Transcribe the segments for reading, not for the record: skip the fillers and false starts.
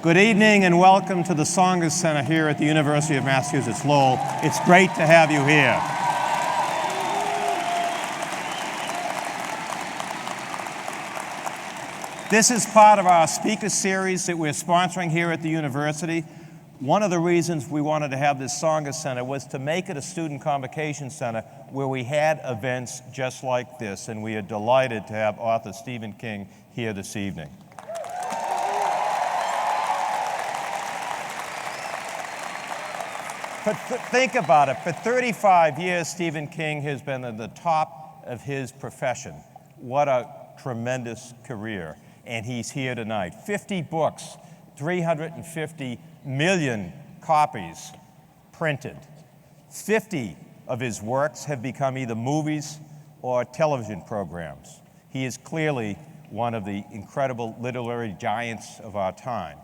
Good evening and welcome to the Tsongas Center here at the University of Massachusetts Lowell. It's great to have you here. This is part of our speaker series that we're sponsoring here at the university. One of the reasons we wanted to have this Tsongas Center was to make it a student convocation center where we had events just like this, and we are delighted to have author Stephen King here this evening. But think about it. For 35 years, Stephen King has been at the top of his profession. What a tremendous career. And he's here tonight. 50 books, 350 million copies printed. 50 of his works have become either movies or television programs. He is clearly one of the incredible literary giants of our time.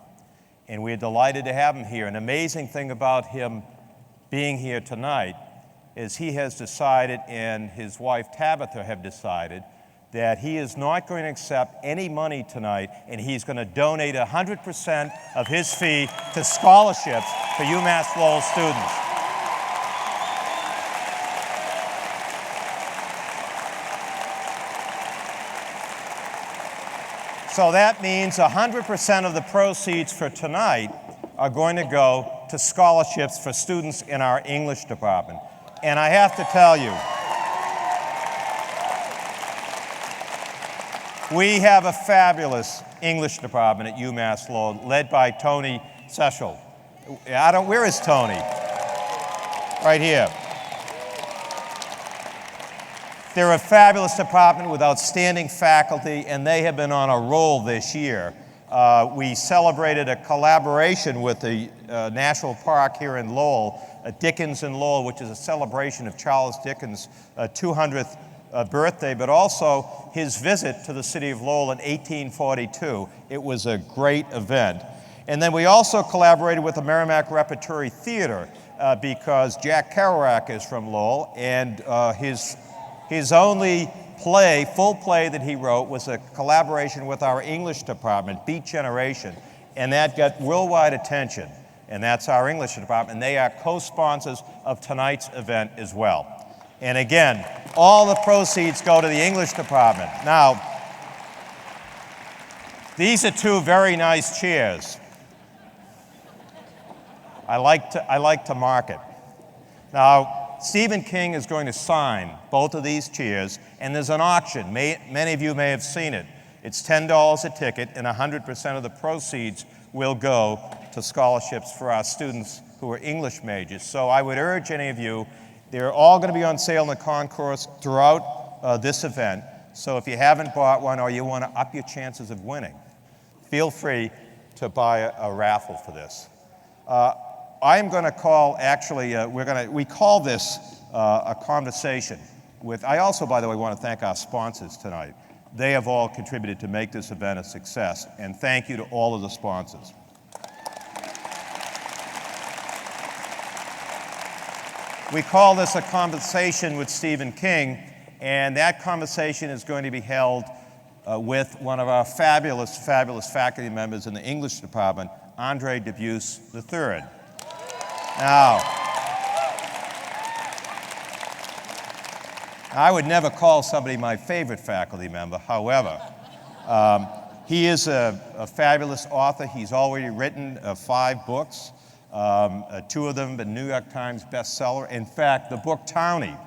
And we're delighted to have him here. An amazing thing about him being here tonight is he has decided, and his wife Tabitha have decided, that he is not going to accept any money tonight, and he's going to donate 100% of his fee to scholarships for UMass Lowell students. So that means 100% of the proceeds for tonight are going to go to scholarships for students in our English department. And I have to tell you, we have a fabulous English department at UMass Lowell, led by Tony Sechel. Where is Tony? Right here. They're a fabulous department with outstanding faculty, and they have been on a roll this year. We celebrated a collaboration with the National Park here in Lowell, Dickens in Lowell, which is a celebration of Charles Dickens' 200th birthday, but also his visit to the city of Lowell in 1842. It was a great event. And then we also collaborated with the Merrimack Repertory Theater because Jack Kerouac is from Lowell, and his only full play that he wrote was a collaboration with our English department, Beat Generation, and that got worldwide attention, and that's our English department, and they are co-sponsors of tonight's event as well. And again, all the proceeds go to the English department. Now, these are two very nice chairs. I like to market. Now, Stephen King is going to sign both of these chairs, and there's an auction. Many of you may have seen it. It's $10 a ticket, and 100% of the proceeds will go to scholarships for our students who are English majors. So I would urge any of you, they're all going to be on sale in the concourse throughout this event. So if you haven't bought one or you want to up your chances of winning, feel free to buy a raffle for this. I'm going to call, we call this a conversation with, I also, by the way, want to thank our sponsors tonight. They have all contributed to make this event a success, and thank you to all of the sponsors. We call this a conversation with Stephen King, and that conversation is going to be held with one of our fabulous faculty members in the English department, Andre Dubus III. Now, I would never call somebody my favorite faculty member. However, he is a fabulous author. He's already written 5 books. 2 of them have been New York Times bestseller. In fact, the book Townie,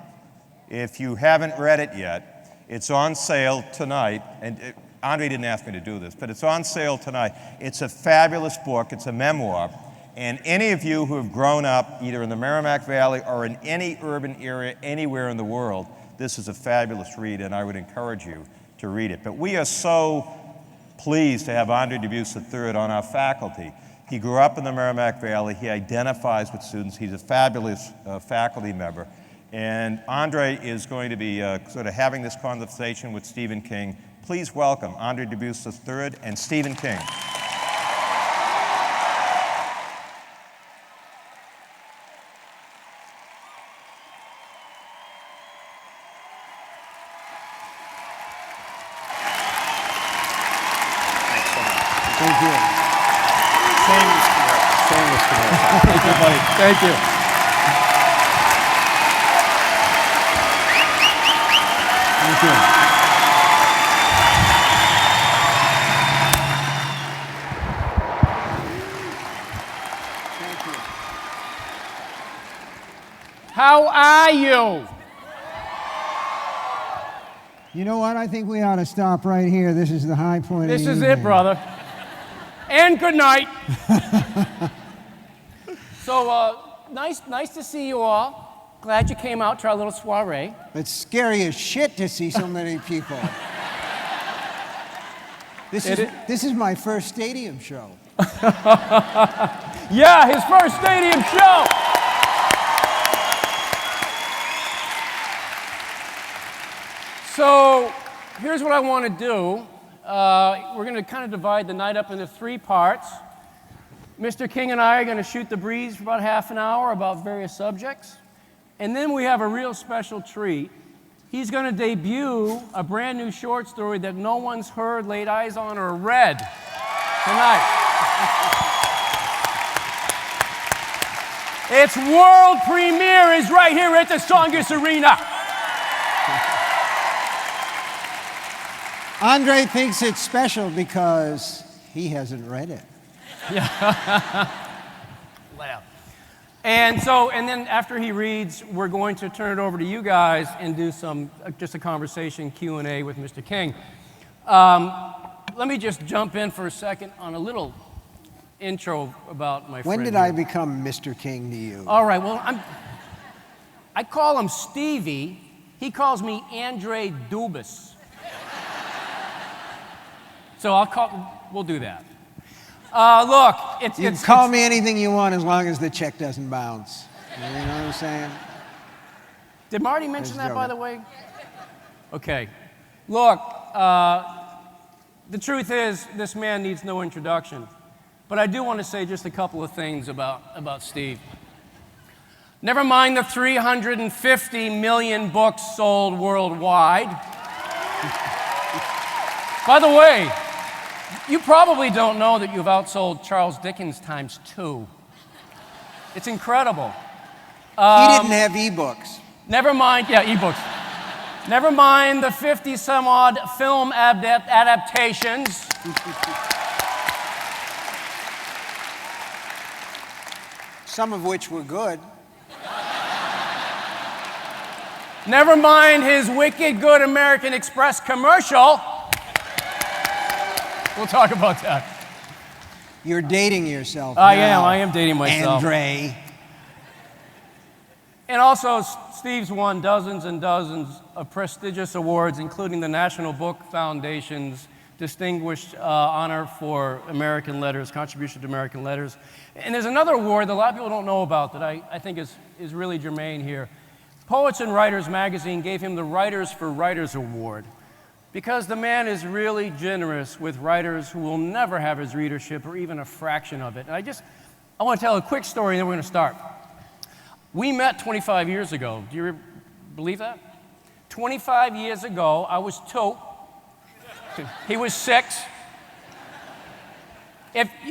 if you haven't read it yet, it's on sale tonight. And Andre didn't ask me to do this, but it's on sale tonight. It's a fabulous book. It's a memoir. And any of you who have grown up either in the Merrimack Valley or in any urban area anywhere in the world, this is a fabulous read, and I would encourage you to read it. But we are so pleased to have Andre Dubus III on our faculty. He grew up in the Merrimack Valley. He identifies with students. He's a fabulous faculty member. And Andre is going to be sort of having this conversation with Stephen King. Please welcome Andre Dubus III and Stephen King. Thank you. Shameless commercial. Thank you, buddy. Thank you. Thank you. How are you? You know what? I think we ought to stop right here. This is the high point of This the is evening. it, brother. And good night. So, nice to see you all. Glad you came out to our little soiree. It's scary as shit to see so many people. This is my first stadium show. Yeah, his first stadium show. So, here's what I want to do. We're going to kind of divide the night up into 3 parts. Mr. King and I are going to shoot the breeze for about half an hour about various subjects. And then we have a real special treat. He's going to debut a brand new short story that no one's heard, laid eyes on, or read tonight. Its world premiere is right here at the Tsongas Arena. Andre thinks it's special because he hasn't read it. And then after he reads, we're going to turn it over to you guys and do just a conversation Q&A with Mr. King. Let me just jump in for a second on a little intro about my friend. When did I become Mr. King to you? All right, well, I call him Stevie. He calls me Andre Dubus. So we'll do that. Look, You can call me anything you want as long as the check doesn't bounce. You know what I'm saying? Did Marty mention There's that, by Joe. the way? Okay. Look, the truth is, this man needs no introduction. But I do want to say just a couple of things about Steve. Never mind the 350 million books sold worldwide. By the way, you probably don't know that you've outsold Charles Dickens times 2. It's incredible. He didn't have e-books. Never mind, ebooks. Never mind the 50-some-odd film adaptations. Some of which were good. Never mind his wicked good American Express commercial. We'll talk about that. You're dating yourself. I now, am dating myself. Andre. And also, Steve's won dozens and dozens of prestigious awards, including the National Book Foundation's Distinguished Honor for American Letters, Contribution to American Letters. And there's another award that a lot of people don't know about that I think is really germane here. Poets and Writers magazine gave him the Writers for Writers Award because the man is really generous with writers who will never have his readership or even a fraction of it. And I want to tell a quick story and then we're going to start. We met 25 years ago. Do you believe that? 25 years ago, I was 2. He was 6.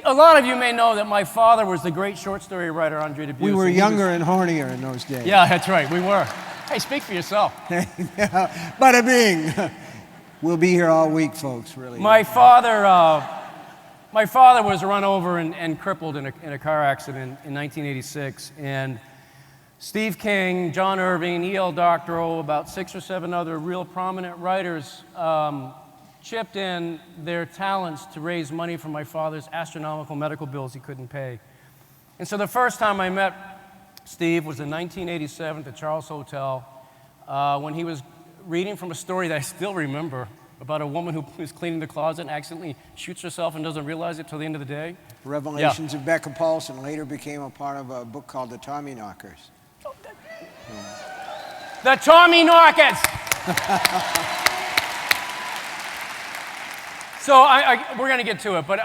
A lot of you may know that my father was the great short story writer Andre Dubus. We were younger and hornier in those days. Yeah, that's right, we were. Hey, speak for yourself. Bada bing. We'll be here all week, folks, really. My father was run over and crippled in a car accident in 1986, and Steve King, John Irving, E.L. Doctorow, about 6 or 7 other real prominent writers chipped in their talents to raise money for my father's astronomical medical bills he couldn't pay. And so the first time I met Steve was in 1987 at the Charles Hotel when he was reading from a story that I still remember about a woman who was cleaning the closet and accidentally shoots herself and doesn't realize it till the end of the day. Revelations of Becca Paulson later became a part of a book called The Tommyknockers. The Tommyknockers! So we're going to get to it, but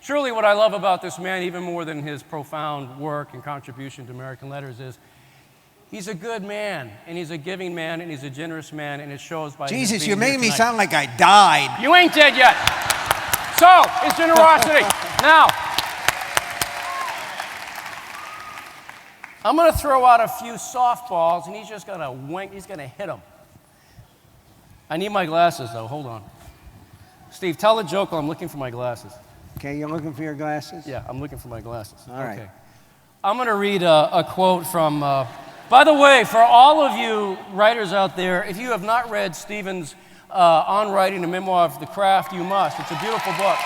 truly what I love about this man, even more than his profound work and contribution to American letters, is he's a good man, and he's a giving man, and he's a generous man, and it shows by Jesus, his being you're making me here tonight. sound like I died. You ain't dead yet. So, his generosity. Now, I'm going to throw out a few softballs, and he's just going to wink. He's going to hit them. I need my glasses, though. Hold on. Steve, tell the joke while I'm looking for my glasses. Okay, you're looking for your glasses? Yeah, I'm looking for my glasses. All right. Okay. I'm going to read a quote from, by the way, for all of you writers out there, if you have not read Stephen's On Writing, a Memoir of the Craft, you must. It's a beautiful book.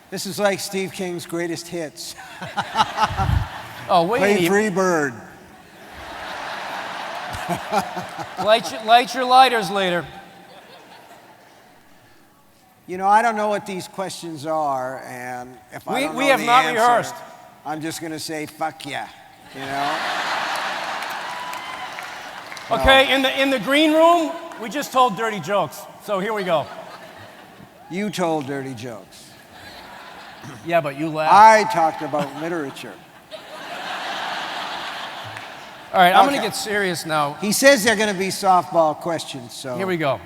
This is like Steve King's greatest hits. Oh, wait. Play Free Bird. Light your lighters later. You know, I don't know what these questions are, and if I don't know we have the not answer, rehearsed. I'm just going to say, fuck yeah, you know? Okay, in the green room, we just told dirty jokes. So here we go. You told dirty jokes. Yeah, but you laughed. I talked about literature. All right, I'm going to Okay. get serious now. He says they're going to be softball questions, so. Here we go.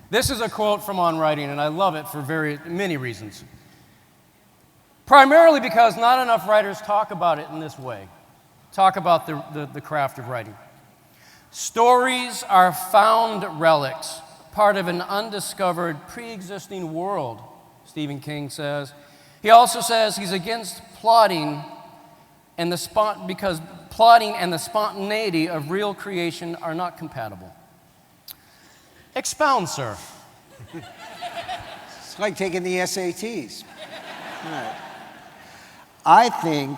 This is a quote from On Writing, and I love it for many reasons. Primarily because not enough writers talk about it in this way. Talk about the craft of writing. Stories are found relics, part of an undiscovered, pre-existing world, Stephen King says. He also says he's against plotting because plotting and the spontaneity of real creation are not compatible. Expound, sir. It's like taking the SATs. All right. I think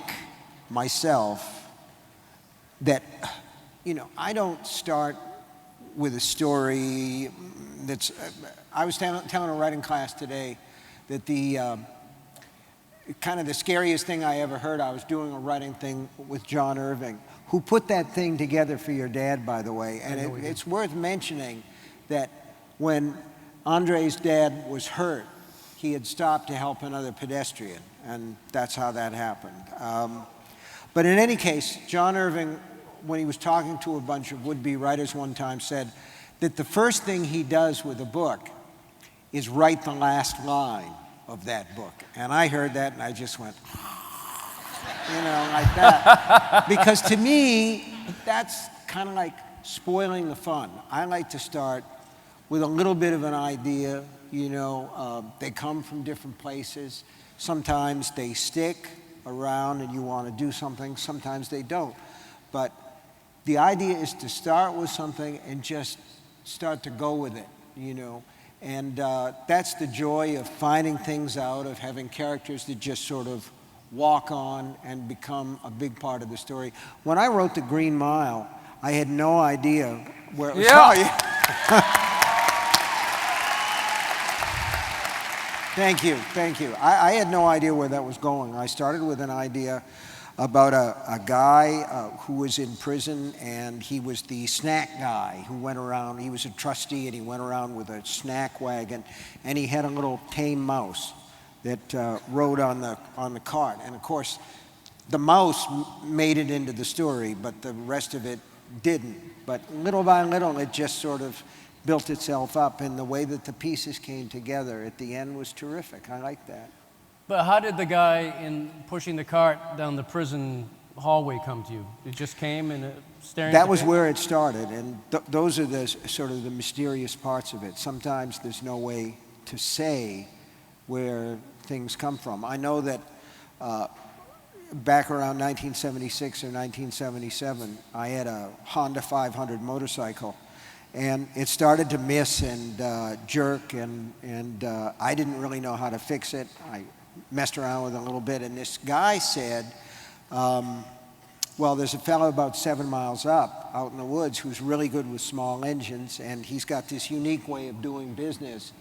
myself that, you know, I don't start with a story that's, I was telling a writing class today that kind of the scariest thing I ever heard, I was doing a writing thing with John Irving, who put that thing together for your dad, by the way. And it's worth mentioning that when Andre's dad was hurt, he had stopped to help another pedestrian, and that's how that happened. But in any case, John Irving, when he was talking to a bunch of would-be writers one time, said that the first thing he does with a book is write the last line of that book. And I heard that, and I just went, you know, like that. Because to me, that's kind of like spoiling the fun. I like to start with a little bit of an idea, you know. They come from different places. Sometimes they stick around and you want to do something. Sometimes they don't. But the idea is to start with something and just start to go with it, you know. And that's the joy of finding things out, of having characters that just sort of walk on and become a big part of the story. When I wrote The Green Mile, I had no idea where it was going. Thank you, thank you. I had no idea where that was going. I started with an idea about a guy who was in prison, and he was the snack guy who went around. He was a trustee, and he went around with a snack wagon, and he had a little tame mouse that rode on the cart. And of course, the mouse made it into the story, but the rest of it didn't. But little by little, it just sort of built itself up, and the way that the pieces came together at the end was terrific. I like that. But how did the guy in pushing the cart down the prison hallway come to you? It just came and staring at That the was page? where it started, and those are the sort of the mysterious parts of it. Sometimes there's no way to say where things come from. I know that back around 1976 or 1977, I had a Honda 500 motorcycle, and it started to miss and jerk, and I didn't really know how to fix it. I messed around with it a little bit, and this guy said, well, there's a fellow about 7 miles up out in the woods who's really good with small engines, and he's got this unique way of doing business.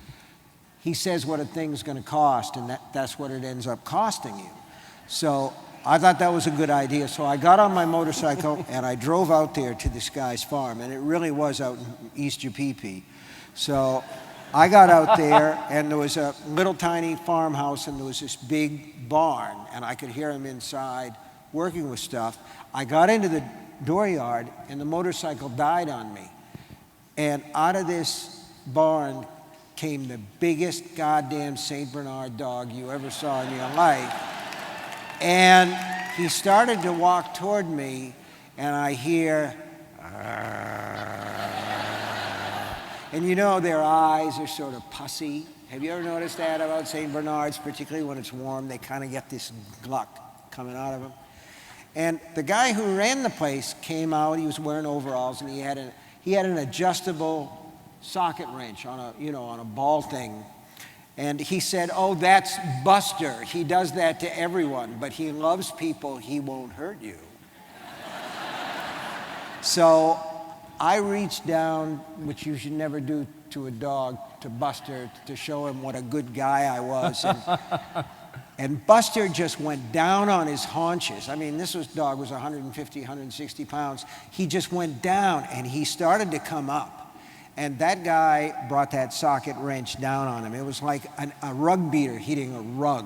He says what a thing's going to cost, and that's what it ends up costing you. So I thought that was a good idea. So I got on my motorcycle and I drove out there to this guy's farm, and it really was out in East Yapeepee. So I got out there, and there was a little tiny farmhouse, and there was this big barn, and I could hear him inside working with stuff. I got into the dooryard, and the motorcycle died on me. And out of this barn became the biggest goddamn St. Bernard dog you ever saw in your life. And he started to walk toward me, and I hear, and you know their eyes are sort of pussy. Have you ever noticed that about St. Bernards, particularly when it's warm? They kind of get this gluck coming out of them. And the guy who ran the place came out. He was wearing overalls, and he had an adjustable socket wrench on a ball thing. And he said, "Oh, that's Buster. He does that to everyone, but he loves people. He won't hurt you." So I reached down, which you should never do to a dog, to Buster, to show him what a good guy I was. And Buster just went down on his haunches. I mean, dog was 150, 160 pounds. He just went down, and he started to come up. And that guy brought that socket wrench down on him. It was like a rug beater hitting a rug.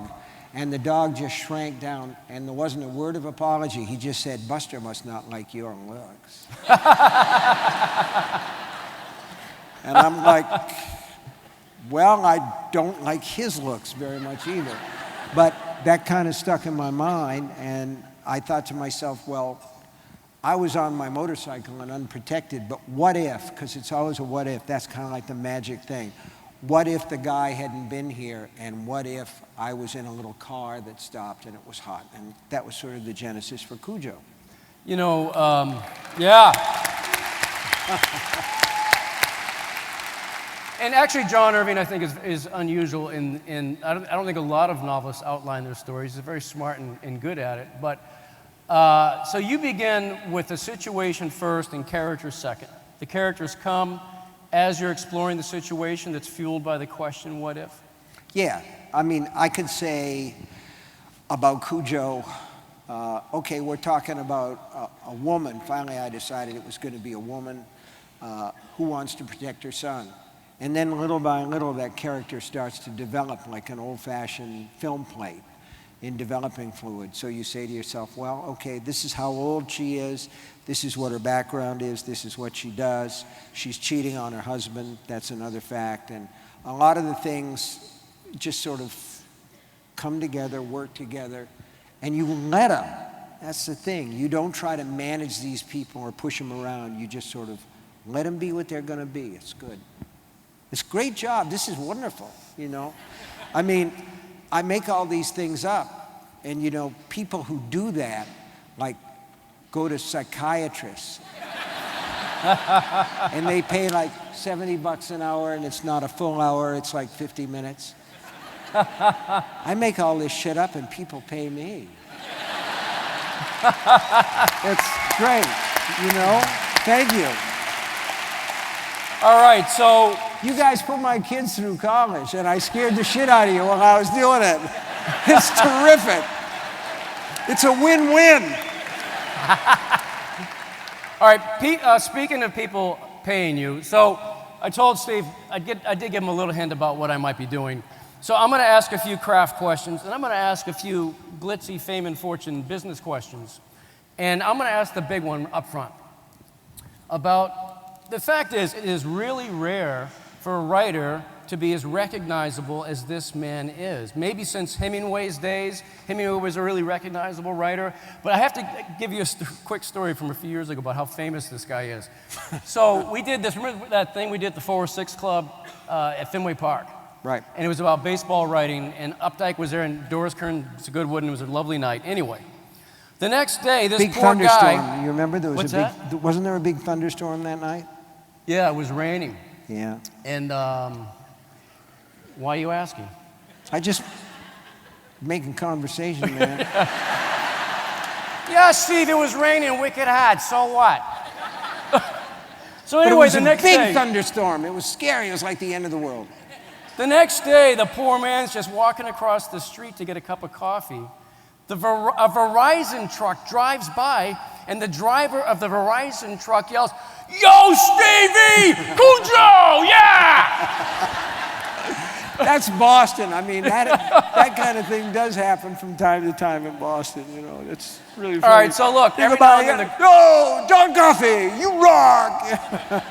And the dog just shrank down, and there wasn't a word of apology. He just said, "Buster must not like your looks." And I'm like, well, I don't like his looks very much either. But that kind of stuck in my mind, and I thought to myself, well, I was on my motorcycle and unprotected, but what if, because it's always a what if, that's kind of like the magic thing. What if the guy hadn't been here, and what if I was in a little car that stopped and it was hot? And that was sort of the genesis for Cujo. You know, yeah. And actually, John Irving, I think, is unusual in I don't think a lot of novelists outline their stories. He's very smart and good at it. But so you begin with the situation first and characters second. The characters come as you're exploring the situation that's fueled by the question, what if? Yeah, I mean, I could say about Cujo, okay, we're talking about a woman. Finally, I decided it was going to be a woman who wants to protect her son. And then little by little, that character starts to develop like an old-fashioned film plate in developing fluid. So you say to yourself, well, okay, this is how old she is. This is what her background is. This is what she does. She's cheating on her husband. That's another fact. And a lot of the things just sort of come together, work together, and you let them. That's the thing. You don't try to manage these people or push them around. You just sort of let them be what they're going to be. It's good. It's a great job. This is wonderful, you know. I mean, I make all these things up, and, you know, people who do that, like, go to psychiatrists. And they pay like $70 an hour, and it's not a full hour, it's like 50 minutes. I make all this shit up, and people pay me. It's great, you know? Thank you. All right, so you guys put my kids through college, and I scared the shit out of you while I was doing it. It's terrific. It's a win-win. all right, Pete, speaking of people paying you, so I told Steve, I did give him a little hint about what I might be doing. So I'm going to ask a few craft questions, and I'm going to ask a few glitzy fame and fortune business questions. And I'm going to ask the big one up front about, the fact is, it is really rare for a writer to be as recognizable as this man is. Maybe since Hemingway's days. Hemingway was a really recognizable writer. But I have to give you a quick story from a few years ago about how famous this guy is. So we did this, remember that thing we did at the 406 Club at Fenway Park? Right. And it was about baseball writing, and Updike was there, and Doris Kearns Goodwood, and it was a lovely night. Anyway, the next day, this big poor thunderstorm. guy... You remember there was What's a big... that? Wasn't there a big thunderstorm that night? Yeah, it was raining. Yeah. And why are you asking? I just making conversation, man. Yeah, Steve, it was raining wicked hot. So what? So But it anyway, was the a next big day, thunderstorm. It was scary. It was like the end of the world. the next day, the poor man's just walking across the street to get a cup of coffee. A Verizon truck drives by, and the driver of the Verizon truck yells, "Yo, Stevie! Cujo! Yeah!" That's Boston. I mean, that kind of thing does happen from time to time in Boston. You know, it's really funny. All right, so look, every now and then Yo, John Coffey, you rock!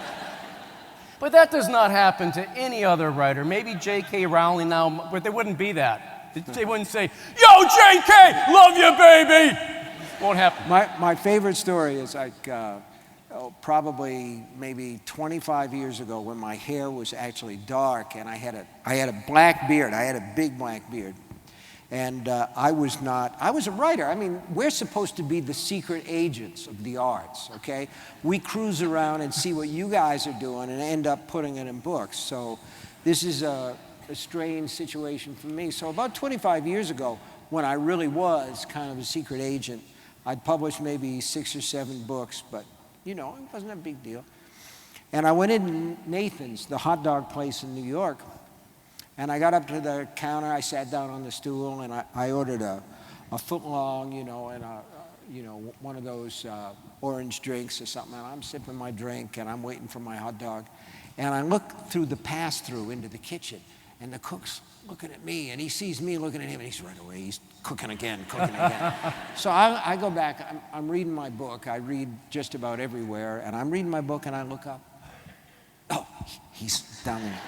But that does not happen to any other writer. Maybe J.K. Rowling now, but there wouldn't be that. They wouldn't say, "Yo, J.K., love you, baby." Won't happen. My favorite story is like probably maybe 25 years ago when my hair was actually dark and I had a black beard. I had a big black beard. And I was a writer. I mean, we're supposed to be the secret agents of the arts, okay? We cruise around and see what you guys are doing and end up putting it in books. So this is a strange situation for me. So about 25 years ago, when I really was kind of a secret agent, I'd published maybe 6 or 7 books, but, you know, it wasn't a big deal. And I went in Nathan's, the hot dog place in New York, and I got up to the counter, I sat down on the stool, and I ordered a foot-long, you know, and one of those orange drinks or something, and I'm sipping my drink, and I'm waiting for my hot dog. And I look through the pass-through into the kitchen, and the cook's looking at me, and he sees me looking at him, and he's right away, he's cooking again. So I go back, I'm reading my book, I read just about everywhere, and I'm reading my book, and I look up. Oh, he's down there.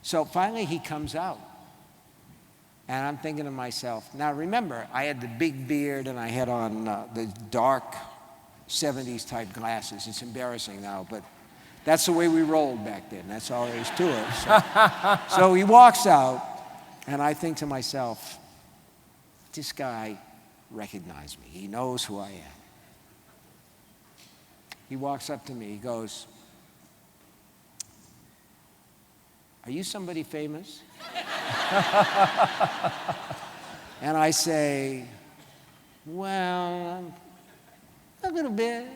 So finally he comes out, and I'm thinking to myself, now remember, I had the big beard and I had on the dark 70s type glasses. It's embarrassing now, but that's the way we rolled back then. That's all there is to it. So he walks out, and I think to myself, this guy recognized me. He knows who I am. He walks up to me, he goes, "Are you somebody famous?" And I say, "Well, a little bit."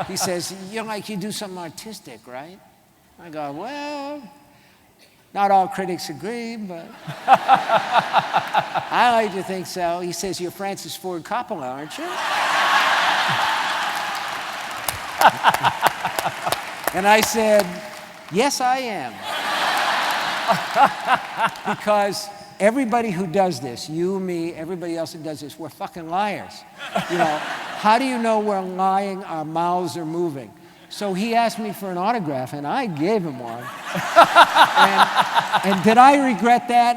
He says, you do something artistic, right? I go, "Well, not all critics agree, but I like to think so." He says, "You're Francis Ford Coppola, aren't you?" And I said, "Yes, I am." Because everybody who does this, you, me, everybody else who does this, we're fucking liars. You know, how do you know we're lying? Our mouths are moving. So he asked me for an autograph, and I gave him one. And did I regret that?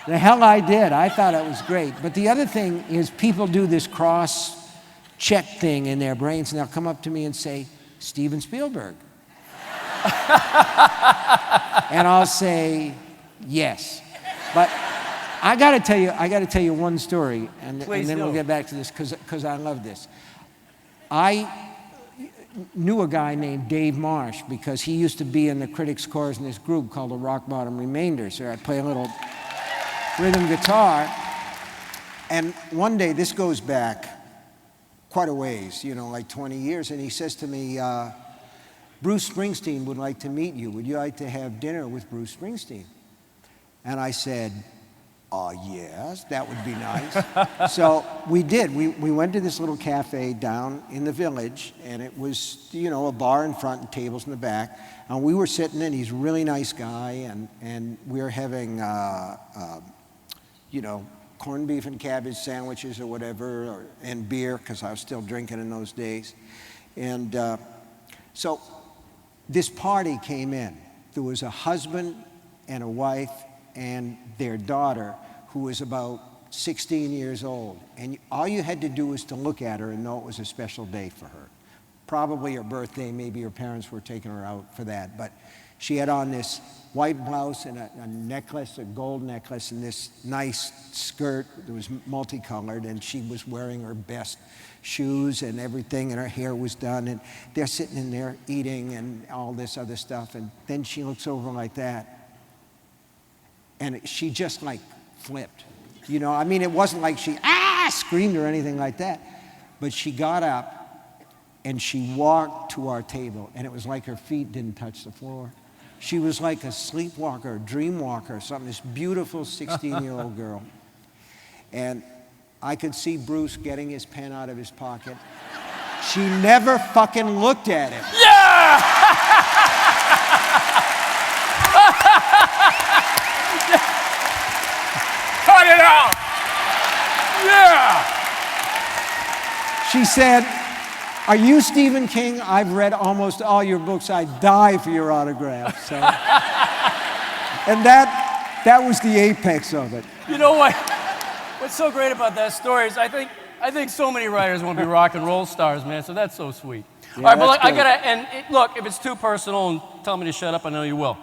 The hell I did. I thought it was great. But the other thing is people do this cross-check thing in their brains, and they'll come up to me and say, "Steven Spielberg." And I'll say, "Yes." But I got to tell you one story, and then we'll get back to this because I love this. I knew a guy named Dave Marsh because he used to be in the critics' chorus in this group called the Rock Bottom Remainders. So I'd play a little rhythm guitar, and one day, this goes back quite a ways, you know, like 20 years, and he says to me, "Bruce Springsteen would like to meet you. Would you like to have dinner with Bruce Springsteen?" And I said, "Yes, that would be nice." So we did. We went to this little cafe down in the Village, and it was, you know, a bar in front and tables in the back. And we were sitting in, he's a really nice guy, and we were having, you know, corned beef and cabbage sandwiches or whatever, and beer, because I was still drinking in those days. And so this party came in. There was a husband and a wife and their daughter, who was about 16 years old. And all you had to do was to look at her and know it was a special day for her. Probably her birthday, maybe her parents were taking her out for that. But she had on this white blouse and a necklace, a gold necklace, and this nice skirt that was multicolored, and she was wearing her best shoes and everything, and her hair was done, and they're sitting in there eating and all this other stuff, and then she looks over like that, and she just like flipped. You know, I mean, it wasn't like she screamed or anything like that, but she got up and she walked to our table, and it was like her feet didn't touch the floor. She was like a sleepwalker, a dream walker, something, this beautiful 16-year-old girl. And I could see Bruce getting his pen out of his pocket. She never fucking looked at him. Yeah! Cut it out! Yeah! She said, Are you Stephen King? I've read almost all your books. I'd die for your autograph. So. And that was the apex of it. You know what? What's so great about that story is I think so many writers want to be rock and roll stars, man. So that's so sweet. Yeah, all right, but look, that's look, if it's too personal and tell me to shut up, I know you will.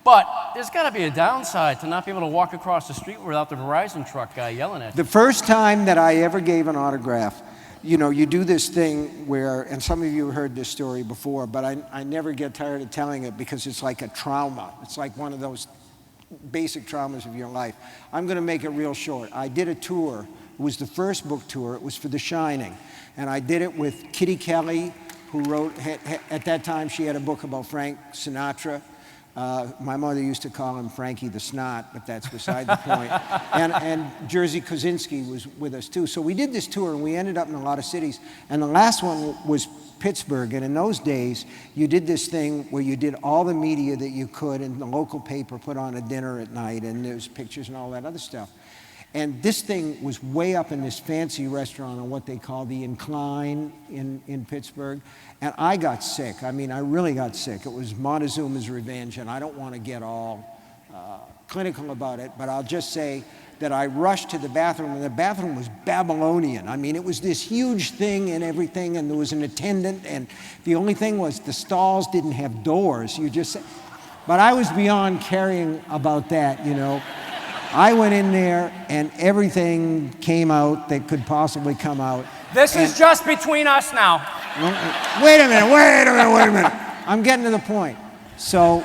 But there's got to be a downside to not being able to walk across the street without the Verizon truck guy yelling at you. The first time that I ever gave an autograph, you know, you do this thing where, and some of you have heard this story before, but I never get tired of telling it because it's like a trauma. It's like one of those basic traumas of your life. I'm going to make it real short. I did a tour. It was the first book tour. It was for The Shining. And I did it with Kitty Kelly, who wrote, at that time she had a book about Frank Sinatra. My mother used to call him Frankie the Snot, but that's beside the point. And Jerzy Kosinski was with us too. So we did this tour and we ended up in a lot of cities. And the last one was Pittsburgh. And in those days, you did this thing where you did all the media that you could, and the local paper put on a dinner at night, and there's pictures and all that other stuff. And this thing was way up in this fancy restaurant on what they call the Incline in Pittsburgh. And I got sick. I mean, I really got sick. It was Montezuma's Revenge, and I don't want to get all clinical about it, but I'll just say that I rushed to the bathroom, and the bathroom was Babylonian. I mean, it was this huge thing and everything, and there was an attendant, and the only thing was the stalls didn't have doors. But I was beyond caring about that, you know. I went in there, and everything came out that could possibly come out. This is just between us now. Wait a minute. I'm getting to the point. So,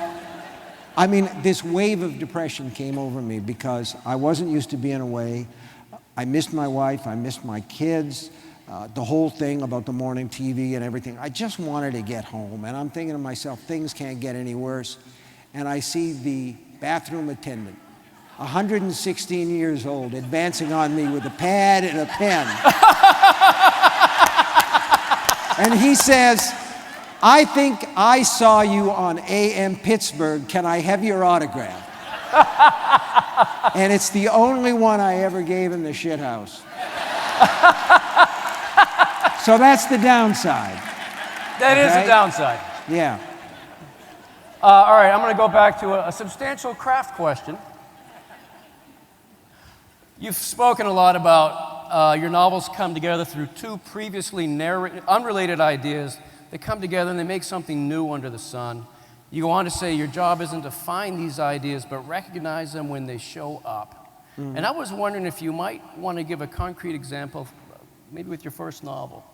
I mean, this wave of depression came over me because I wasn't used to being away. I missed my wife. I missed my kids. The whole thing about the morning TV and everything. I just wanted to get home. And I'm thinking to myself, things can't get any worse. And I see the bathroom attendant, 116 years old, advancing on me with a pad and a pen. And he says, I think I saw you on AM Pittsburgh. Can I have your autograph? And it's the only one I ever gave in the shithouse. So that's the downside. That is a downside. Yeah. All right, I'm going to go back to a substantial craft question. You've spoken a lot about your novels come together through two previously unrelated ideas that come together and they make something new under the sun. You go on to say your job isn't to find these ideas, but recognize them when they show up. Mm-hmm. And I was wondering if you might want to give a concrete example, maybe with your first novel.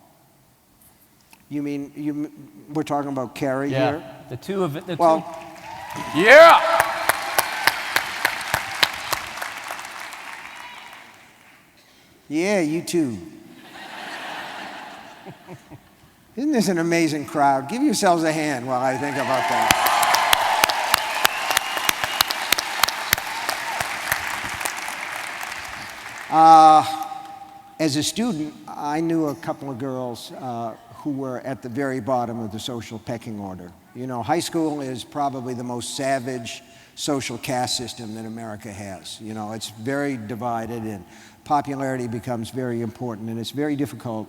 You mean, we're talking about Carrie here? Yeah, the two of it. Yeah! Yeah, you too. Isn't this an amazing crowd? Give yourselves a hand while I think about that. As a student, I knew a couple of girls who were at the very bottom of the social pecking order. You know, high school is probably the most savage social caste system that America has. You know, it's very divided and popularity becomes very important, and it's very difficult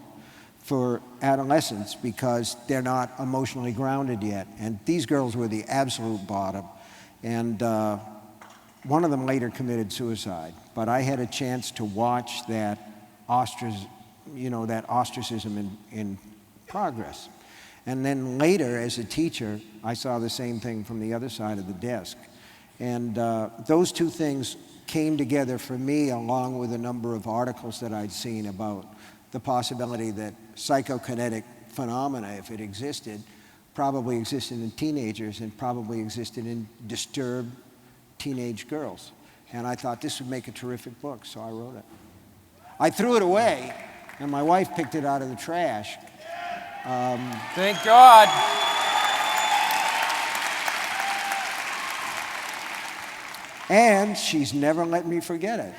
for adolescents because they're not emotionally grounded yet. And these girls were the absolute bottom. And one of them later committed suicide. But I had a chance to watch that ostracism in progress. And then later, as a teacher, I saw the same thing from the other side of the desk. And those two things came together for me, along with a number of articles that I'd seen about the possibility that psychokinetic phenomena, if it existed, probably existed in teenagers and probably existed in disturbed teenage girls. And I thought this would make a terrific book, so I wrote it. I threw it away, and my wife picked it out of the trash. Thank God. And she's never let me forget it.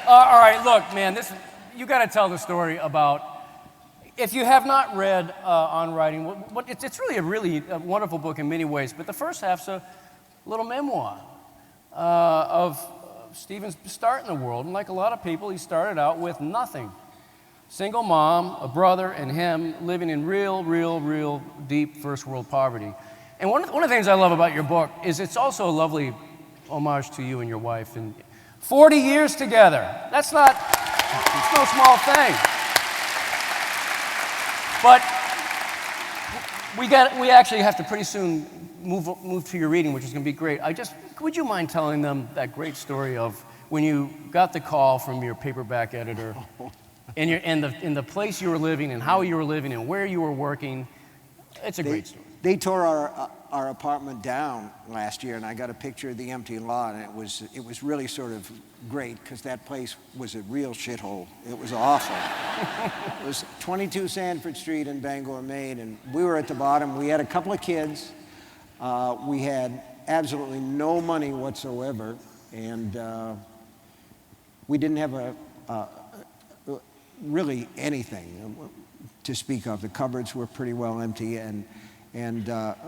All right, look, man, you got to tell the story about, if you have not read On Writing, it's really a wonderful book in many ways, but the first half's a little memoir of Stephen's start in the world. And like a lot of people, he started out with nothing. Single mom, a brother, and him living in real deep first world poverty. And one of the things I love about your book is it's also a lovely homage to you and your wife. And 40 years together, it's no small thing. But we actually have to pretty soon move to your reading, which is going to be great. Would you mind telling them that great story of when you got the call from your paperback editor and the place you were living and how you were living and where you were working? It's a great story. They tore our apartment down last year, and I got a picture of the empty lot, and it was really sort of great because that place was a real shithole. It was awful. It was 22 Sanford Street in Bangor, Maine, and we were at the bottom. We had a couple of kids. We had absolutely no money whatsoever, and we didn't have really anything to speak of. The cupboards were pretty well empty, and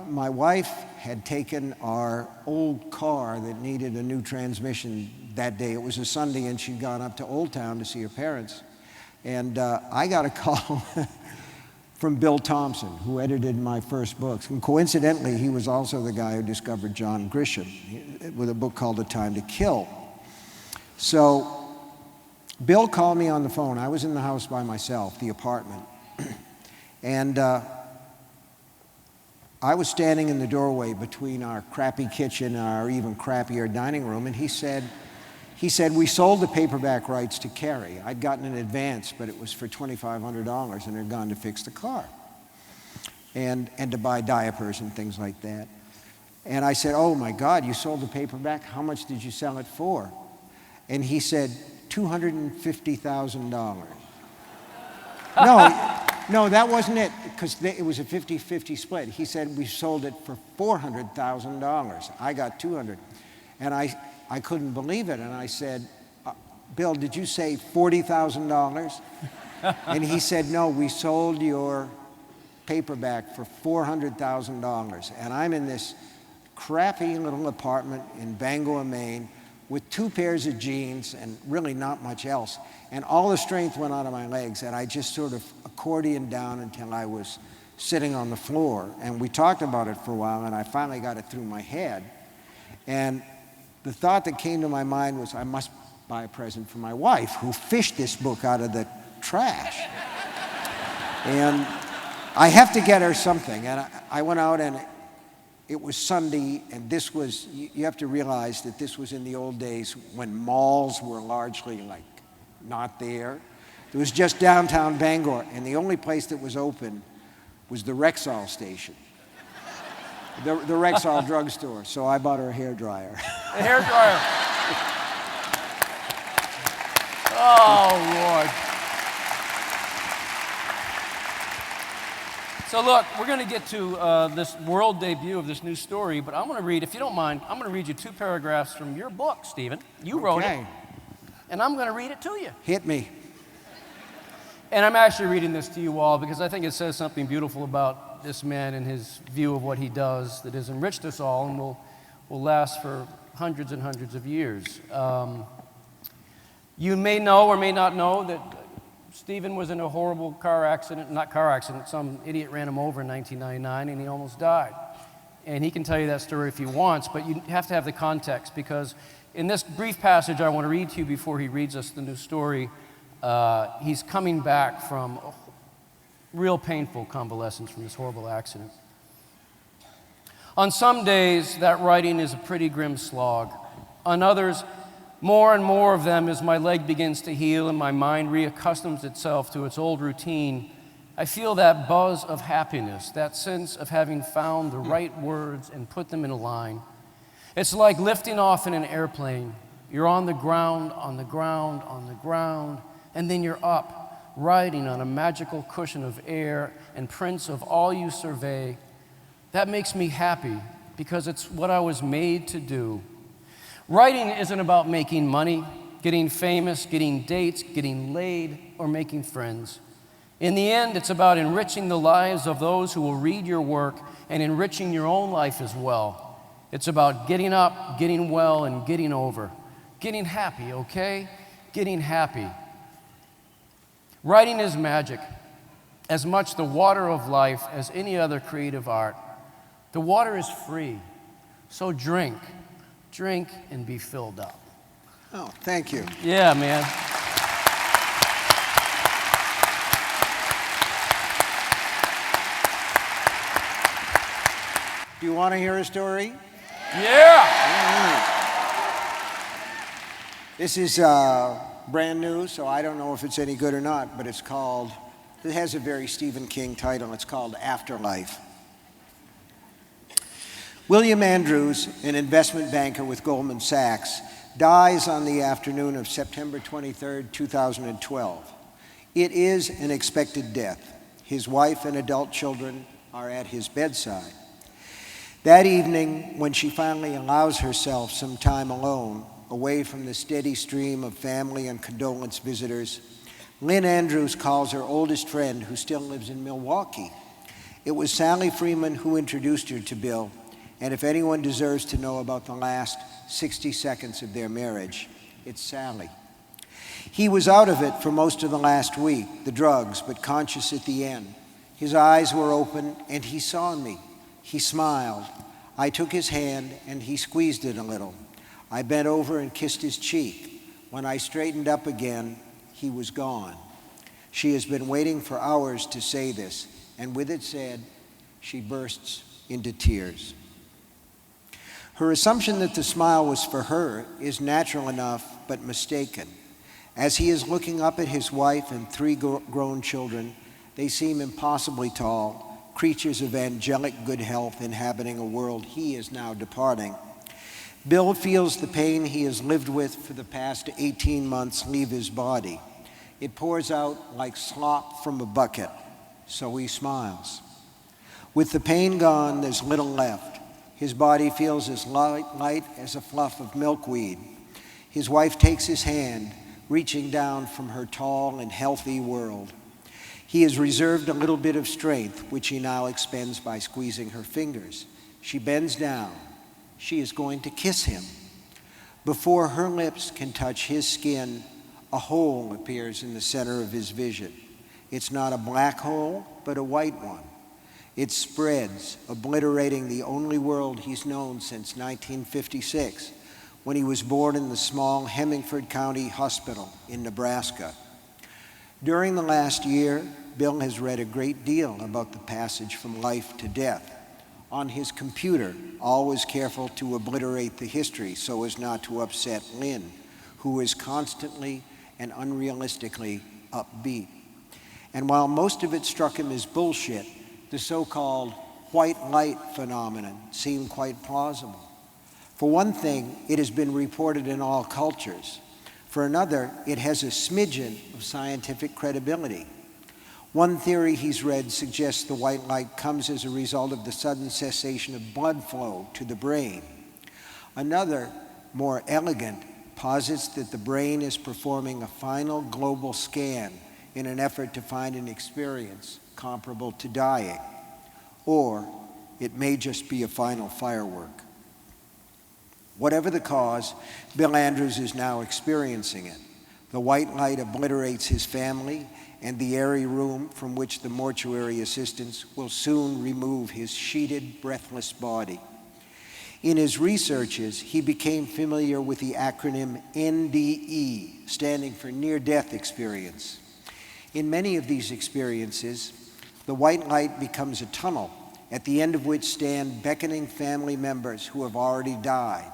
my wife had taken our old car that needed a new transmission that day. It was a Sunday, and she'd gone up to Old Town to see her parents. And I got a call from Bill Thompson, who edited my first books. And coincidentally, he was also the guy who discovered John Grisham with a book called A Time to Kill. So Bill called me on the phone. I was in the house by myself, the apartment. And I was standing in the doorway between our crappy kitchen and our even crappier dining room, and he said, we sold the paperback rights to Carrie. I'd gotten an advance, but it was for $2,500, and it had gone to fix the car and to buy diapers and things like that. And I said, oh my God, you sold the paperback? How much did you sell it for? And he said, $250,000. No, that wasn't it, because it was a 50-50 split. He said, we sold it for $400,000. I got $200,000. And I couldn't believe it. And I said, Bill, did you say $40,000? And he said, no, we sold your paperback for $400,000. And I'm in this crappy little apartment in Bangor, Maine, with 2 pairs of jeans and really not much else. And all the strength went out of my legs, and I just sort of accordioned down until I was sitting on the floor. And we talked about it for a while, and I finally got it through my head. And the thought that came to my mind was, I must buy a present for my wife, who fished this book out of the trash. And I have to get her something. And I went out, and it was Sunday, and this was, you have to realize that this was in the old days when malls were largely like not there. It was just downtown Bangor, and the only place that was open was the Rexall station, the Rexall drugstore. So I bought her a hairdryer. A hairdryer. Oh, Lord. So look, we're going to get to this world debut of this new story, but I'm going to read, if you don't mind, I'm going to read you 2 paragraphs from your book, Stephen. You wrote it, and I'm going to read it to you. Hit me. And I'm actually reading this to you all because I think it says something beautiful about this man and his view of what he does that has enriched us all and will last for hundreds and hundreds of years. You may know or may not know that Stephen was in a horrible car accident, not car accident, some idiot ran him over in 1999 and he almost died. And he can tell you that story if he wants, but you have to have the context because in this brief passage I want to read to you before he reads us the new story, he's coming back from a real painful convalescence from this horrible accident. On some days, that writing is a pretty grim slog. On others, more and more of them as my leg begins to heal and my mind reaccustoms itself to its old routine, I feel that buzz of happiness, that sense of having found the right words and put them in a line. It's like lifting off in an airplane. You're on the ground, on the ground, on the ground, and then you're up, riding on a magical cushion of air and prints of all you survey. That makes me happy because it's what I was made to do. Writing isn't about making money, getting famous, getting dates, getting laid, or making friends. In the end, it's about enriching the lives of those who will read your work and enriching your own life as well. It's about getting up, getting well, and getting over. Getting happy, okay? Getting happy. Writing is magic, as much the water of life as any other creative art. The water is free, so drink and be filled up. Oh, thank you. Yeah, man. Do you want to hear a story? Yeah! This is brand new, so I don't know if it's any good or not, but it has a very Stephen King title. It's called Afterlife. William Andrews, an investment banker with Goldman Sachs, dies on the afternoon of September 23, 2012. It is an expected death. His wife and adult children are at his bedside. That evening, when she finally allows herself some time alone, away from the steady stream of family and condolence visitors, Lynn Andrews calls her oldest friend, who still lives in Milwaukee. It was Sally Freeman who introduced her to Bill, and if anyone deserves to know about the last 60 seconds of their marriage, it's Sally. He was out of it for most of the last week, the drugs, but conscious at the end. His eyes were open, and he saw me. He smiled. I took his hand, and he squeezed it a little. I bent over and kissed his cheek. When I straightened up again, he was gone. She has been waiting for hours to say this, and with it said, she bursts into tears. Her assumption that the smile was for her is natural enough, but mistaken. As he is looking up at his wife and 3 grown children, they seem impossibly tall, creatures of angelic good health inhabiting a world he is now departing. Bill feels the pain he has lived with for the past 18 months leave his body. It pours out like slop from a bucket, so he smiles. With the pain gone, there's little left. His body feels as light as a fluff of milkweed. His wife takes his hand, reaching down from her tall and healthy world. He has reserved a little bit of strength, which he now expends by squeezing her fingers. She bends down. She is going to kiss him. Before her lips can touch his skin, a hole appears in the center of his vision. It's not a black hole, but a white one. It spreads, obliterating the only world he's known since 1956, when he was born in the small Hemingford County Hospital in Nebraska. During the last year, Bill has read a great deal about the passage from life to death. On his computer, always careful to obliterate the history so as not to upset Lynn, who is constantly and unrealistically upbeat. And while most of it struck him as bullshit, the so-called white light phenomenon seemed quite plausible. For one thing, it has been reported in all cultures. For another, it has a smidgen of scientific credibility. One theory he's read suggests the white light comes as a result of the sudden cessation of blood flow to the brain. Another, more elegant, posits that the brain is performing a final global scan in an effort to find an experience comparable to dying. Or it may just be a final firework. Whatever the cause, Bill Andrews is now experiencing it. The white light obliterates his family and the airy room from which the mortuary assistants will soon remove his sheeted, breathless body. In his researches, he became familiar with the acronym NDE, standing for near-death experience. In many of these experiences, the white light becomes a tunnel, at the end of which stand beckoning family members who have already died,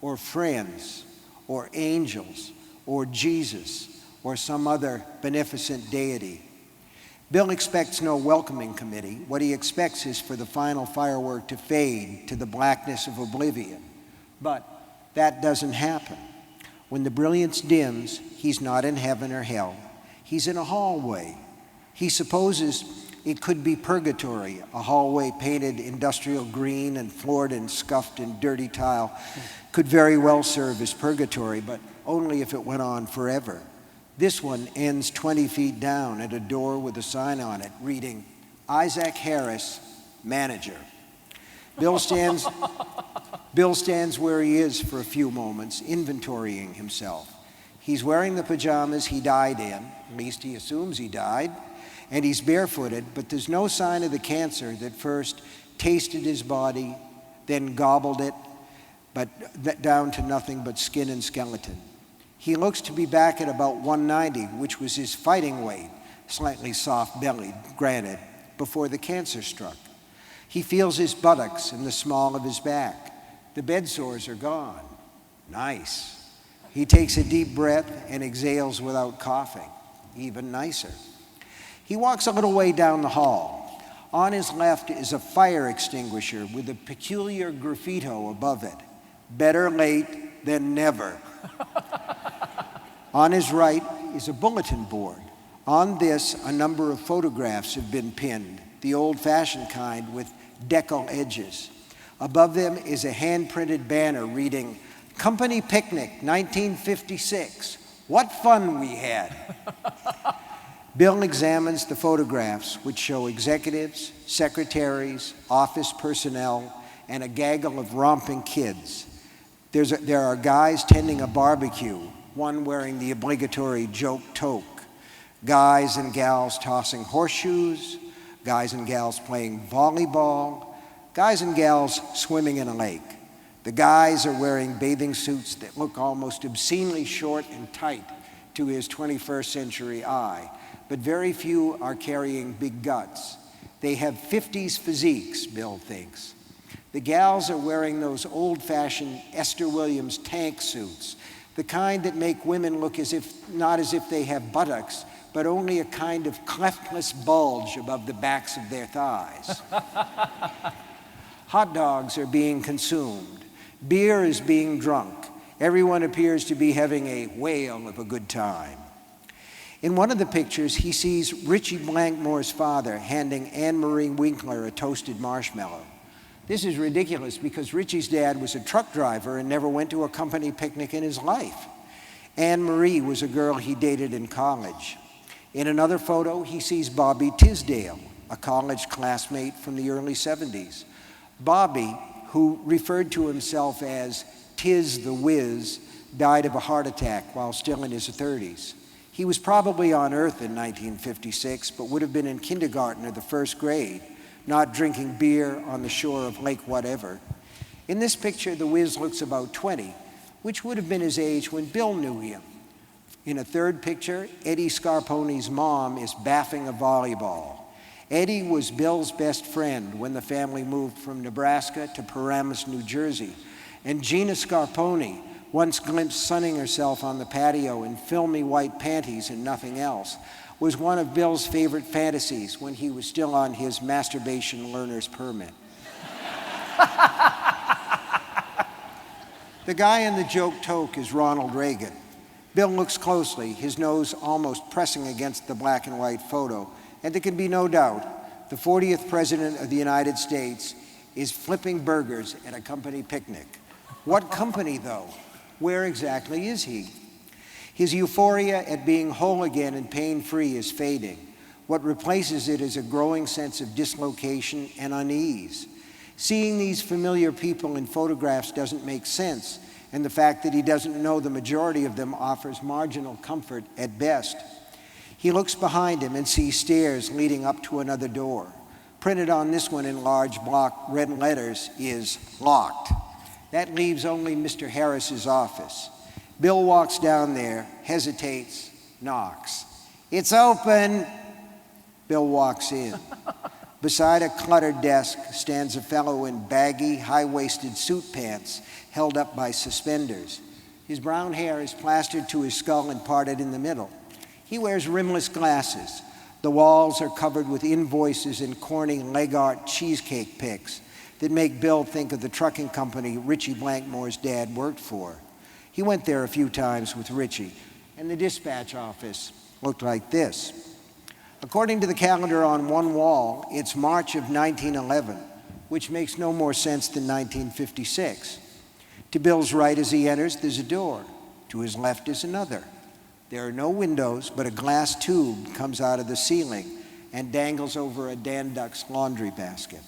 or friends, or angels, or Jesus, or some other beneficent deity. Bill expects no welcoming committee. What he expects is for the final firework to fade to the blackness of oblivion. But that doesn't happen. When the brilliance dims, he's not in heaven or hell. He's in a hallway. He supposes it could be purgatory, a hallway painted industrial green and floored and scuffed in dirty tile. Could very well serve as purgatory, but only if it went on forever. This one ends 20 feet down at a door with a sign on it reading, Isaac Harris, manager. Bill stands where he is for a few moments, inventorying himself. He's wearing the pajamas he died in, at least he assumes he died, and he's barefooted, but there's no sign of the cancer that first tasted his body, then gobbled it, but down to nothing but skin and skeleton. He looks to be back at about 190, which was his fighting weight, slightly soft-bellied, granted, before the cancer struck. He feels his buttocks and the small of his back. The bed sores are gone. Nice. He takes a deep breath and exhales without coughing. Even nicer. He walks a little way down the hall. On his left is a fire extinguisher with a peculiar graffito above it. Better late than never. On his right is a bulletin board. On this, a number of photographs have been pinned, the old-fashioned kind with decal edges. Above them is a hand-printed banner reading, "Company Picnic, 1956. What fun we had." Bill examines the photographs, which show executives, secretaries, office personnel, and a gaggle of romping kids. There are guys tending a barbecue, one wearing the obligatory joke toque, guys and gals tossing horseshoes, guys and gals playing volleyball, guys and gals swimming in a lake. The guys are wearing bathing suits that look almost obscenely short and tight to his 21st century eye, but very few are carrying big guts. They have 50s physiques, Bill thinks. The gals are wearing those old-fashioned Esther Williams tank suits, the kind that make women look not as if they have buttocks, but only a kind of cleftless bulge above the backs of their thighs. Hot dogs are being consumed. Beer is being drunk. Everyone appears to be having a whale of a good time. In one of the pictures, he sees Richie Blankmore's father handing Anne Marie Winkler a toasted marshmallow. This is ridiculous because Richie's dad was a truck driver and never went to a company picnic in his life. Anne Marie was a girl he dated in college. In another photo, he sees Bobby Tisdale, a college classmate from the early 70s. Bobby, who referred to himself as Tiz the Whiz, died of a heart attack while still in his 30s. He was probably on Earth in 1956, but would have been in kindergarten or the first grade, not drinking beer on the shore of Lake whatever. In this picture, the Whiz looks about 20, which would have been his age when Bill knew him. In a third picture, Eddie Scarpone's mom is baffing a volleyball. Eddie was Bill's best friend when the family moved from Nebraska to Paramus, New Jersey. And Gina Scarpone, once glimpsed sunning herself on the patio in filmy white panties and nothing else, was one of Bill's favorite fantasies when he was still on his masturbation learner's permit. The guy in the joke toque is Ronald Reagan. Bill looks closely, his nose almost pressing against the black and white photo, and there can be no doubt the 40th President of the United States is flipping burgers at a company picnic. What company, though? Where exactly is he? His euphoria at being whole again and pain-free is fading. What replaces it is a growing sense of dislocation and unease. Seeing these familiar people in photographs doesn't make sense, and the fact that he doesn't know the majority of them offers marginal comfort at best. He looks behind him and sees stairs leading up to another door. Printed on this one in large block red letters is locked. That leaves only Mr. Harris's office. Bill walks down there, hesitates, knocks. "It's open." Bill walks in. Beside a cluttered desk stands a fellow in baggy, high-waisted suit pants held up by suspenders. His brown hair is plastered to his skull and parted in the middle. He wears rimless glasses. The walls are covered with invoices and corny leg art cheesecake pics that make Bill think of the trucking company Richie Blankmore's dad worked for. He went there a few times with Richie, and the dispatch office looked like this. According to the calendar on one wall, it's March of 1911, which makes no more sense than 1956. To Bill's right as he enters, there's a door. To his left is another. There are no windows, but a glass tube comes out of the ceiling and dangles over a Dandux's laundry basket.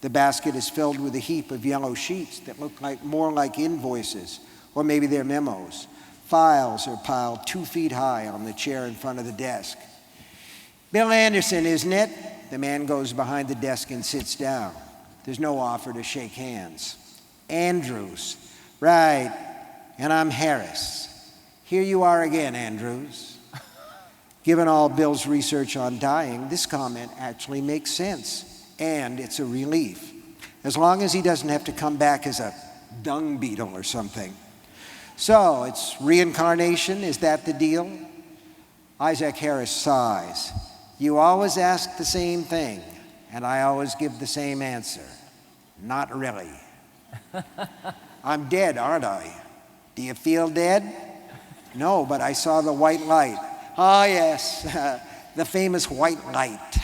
The basket is filled with a heap of yellow sheets that look more like invoices, or maybe they're memos. Files are piled 2 feet high on the chair in front of the desk. Bill Anderson, isn't it? The man goes behind the desk and sits down. There's no offer to shake hands. Andrews. Right. And I'm Harris. Here you are again, Andrews. Given all Bill's research on dying, this comment actually makes sense. And it's a relief. As long as he doesn't have to come back as a dung beetle or something. So, it's reincarnation, is that the deal? Isaac Harris sighs. You always ask the same thing, and I always give the same answer. Not really. I'm dead, aren't I? Do you feel dead? No, but I saw the white light. Ah, yes, the famous white light.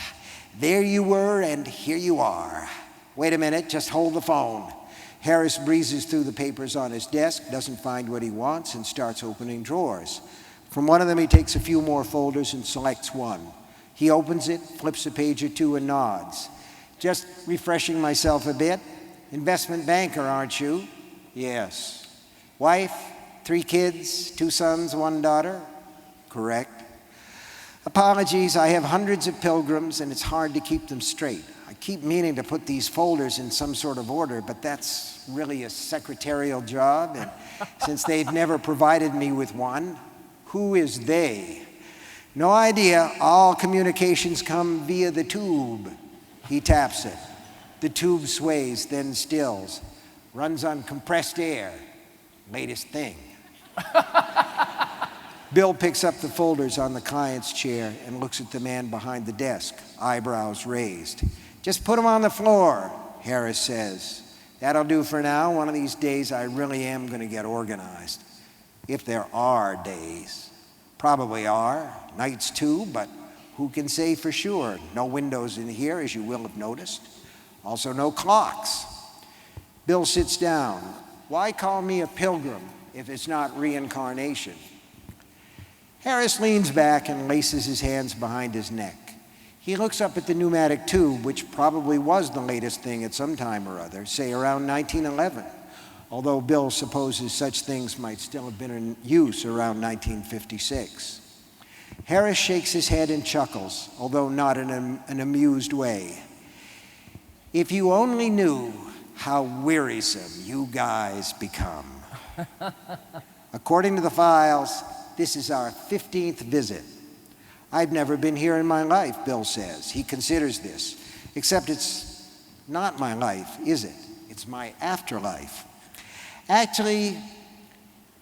There you were, and here you are. Wait a minute, just hold the phone. Harris breezes through the papers on his desk, doesn't find what he wants, and starts opening drawers. From one of them, he takes a few more folders and selects one. He opens it, flips a page or two, and nods. Just refreshing myself a bit. Investment banker, aren't you? Yes. Wife, 3 kids, 2 sons, 1 daughter? Correct. Apologies, I have hundreds of pilgrims, and it's hard to keep them straight. I keep meaning to put these folders in some sort of order, but that's really a secretarial job, and since they've never provided me with one, who is they? No idea. All communications come via the tube. He taps it. The tube sways, then stills. Runs on compressed air. Latest thing. Bill picks up the folders on the client's chair and looks at the man behind the desk, eyebrows raised. Just put them on the floor, Harris says. That'll do for now. One of these days I really am going to get organized. If there are days. Probably are. Nights too, but who can say for sure? No windows in here, as you will have noticed. Also no clocks. Bill sits down. Why call me a pilgrim if it's not reincarnation? Harris leans back and laces his hands behind his neck. He looks up at the pneumatic tube, which probably was the latest thing at some time or other, say around 1911, although Bill supposes such things might still have been in use around 1956. Harris shakes his head and chuckles, although not in an amused way. If you only knew how wearisome you guys become. According to the files, this is our 15th visit. I've never been here in my life, Bill says. He considers this. Except it's not my life, is it? It's my afterlife. Actually,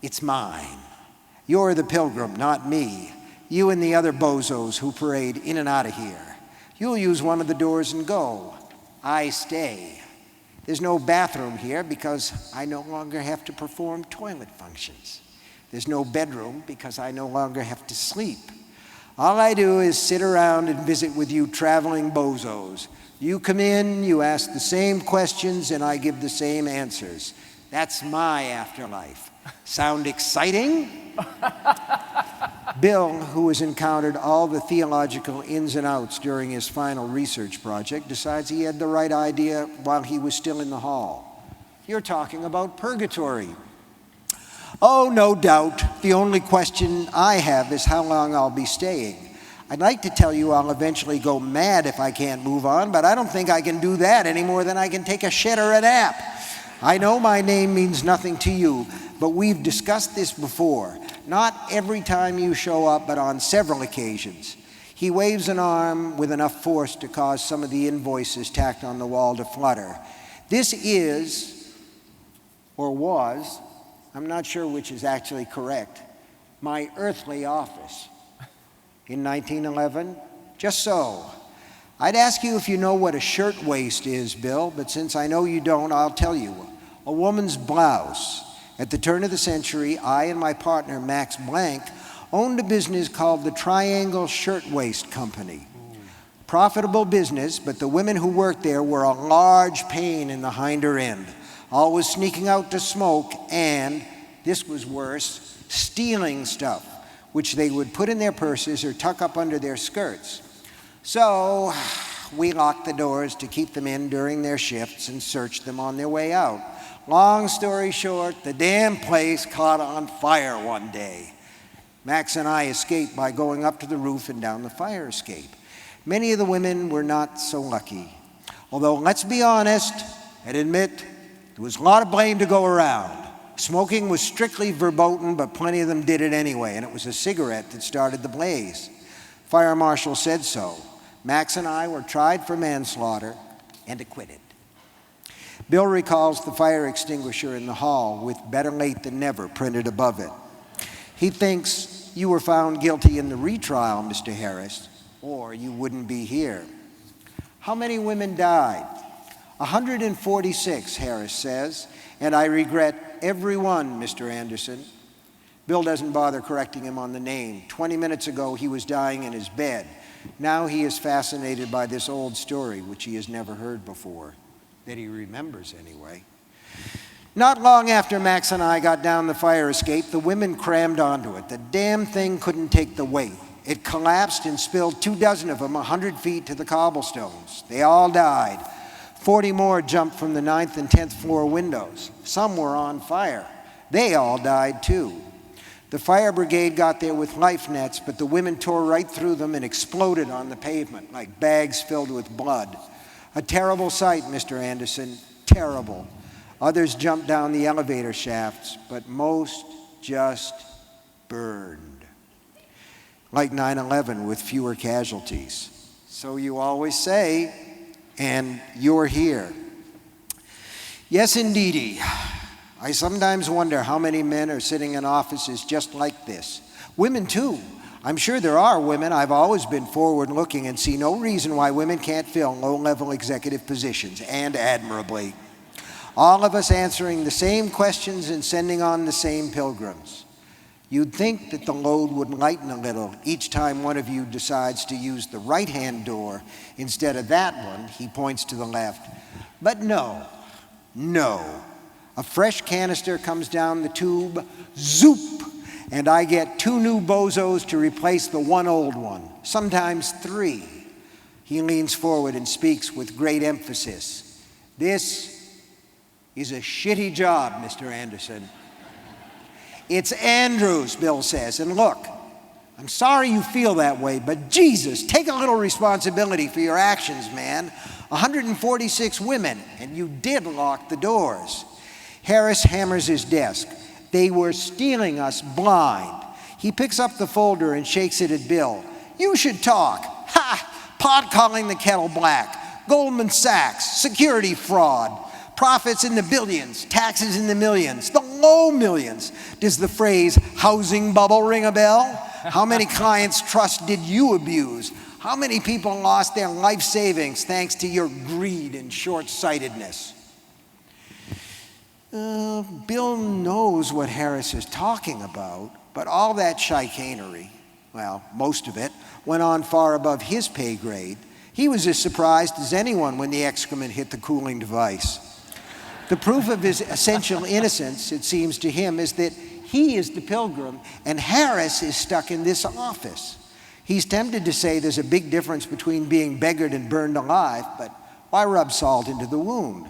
it's mine. You're the pilgrim, not me. You and the other bozos who parade in and out of here. You'll use one of the doors and go. I stay. There's no bathroom here because I no longer have to perform toilet functions. There's no bedroom because I no longer have to sleep. All I do is sit around and visit with you traveling bozos. You come in, you ask the same questions, and I give the same answers. That's my afterlife. Sound exciting? Bill, who has encountered all the theological ins and outs during his final research project, decides he had the right idea while he was still in the hall. You're talking about purgatory. Oh, no doubt. The only question I have is how long I'll be staying. I'd like to tell you I'll eventually go mad if I can't move on, but I don't think I can do that any more than I can take a shit or a nap. I know my name means nothing to you, but we've discussed this before. Not every time you show up, but on several occasions. He waves an arm with enough force to cause some of the invoices tacked on the wall to flutter. This is, or was, I'm not sure which is actually correct, my earthly office. In 1911? Just so. I'd ask you if you know what a shirtwaist is, Bill, but since I know you don't, I'll tell you. A woman's blouse. At the turn of the century, I and my partner, Max Blank, owned a business called the Triangle Shirtwaist Company. Profitable business, but the women who worked there were a large pain in the hinder end, always sneaking out to smoke and, this was worse, stealing stuff, which they would put in their purses or tuck up under their skirts. So, We locked the doors to keep them in during their shifts and searched them on their way out. Long story short, the damn place caught on fire one day. Max and I escaped by going up to the roof and down the fire escape. Many of the women were not so lucky. Although, let's be honest and admit, there was a lot of blame to go around. Smoking was strictly verboten, but plenty of them did it anyway, and it was a cigarette that started the blaze. Fire marshal said so. Max and I were tried for manslaughter and acquitted. Bill recalls the fire extinguisher in the hall with "better late than never" printed above it. He thinks you were found guilty in the retrial, Mr. Harris, or you wouldn't be here. How many women died? 146, Harris says, and I regret every one, Mr. Anderson. Bill doesn't bother correcting him on the name. 20 minutes ago, he was dying in his bed. Now he is fascinated by this old story, which he has never heard before, that he remembers anyway. Not long after Max and I got down the fire escape, the women crammed onto it. The damn thing couldn't take the weight. It collapsed and spilled 24 of them 100 feet to the cobblestones. They all died. 40 more jumped from the 9th and 10th floor windows. Some were on fire. They all died too. The fire brigade got there with life nets, but the women tore right through them and exploded on the pavement like bags filled with blood. A terrible sight, Mr. Anderson, terrible. Others jumped down the elevator shafts, but most just burned. Like 9/11 with fewer casualties. So you always say, and you're here. Yes, indeedy. I sometimes wonder how many men are sitting in offices just like this. Women, too. I'm sure there are women. I've always been forward-looking and see no reason why women can't fill low-level executive positions, and admirably. All of us answering the same questions and sending on the same pilgrims. You'd think that the load would lighten a little each time one of you decides to use the right-hand door instead of that one. He points to the left. But no. A fresh canister comes down the tube, zoop, and I get 2 new bozos to replace the one old one, sometimes 3. He leans forward and speaks with great emphasis. This is a shitty job, Mr. Anderson. It's Andrews, Bill says, and look, I'm sorry you feel that way, but Jesus, take a little responsibility for your actions, man. 146 women, and you did lock the doors. Harris hammers his desk. They were stealing us blind. He picks up the folder and shakes it at Bill. You should talk. Ha! Pot calling the kettle black. Goldman Sachs, security fraud. Profits in the billions, taxes in the millions, the low millions. Does the phrase housing bubble ring a bell? How many clients' trust did you abuse? How many people lost their life savings thanks to your greed and short-sightedness? Bill knows what Harris is talking about, but all that chicanery, well, most of it, went on far above his pay grade. He was as surprised as anyone when the excrement hit the cooling device. The proof of his essential innocence, it seems to him, is that he is the pilgrim and Harris is stuck in this office. He's tempted to say there's a big difference between being beggared and burned alive, but why rub salt into the wound?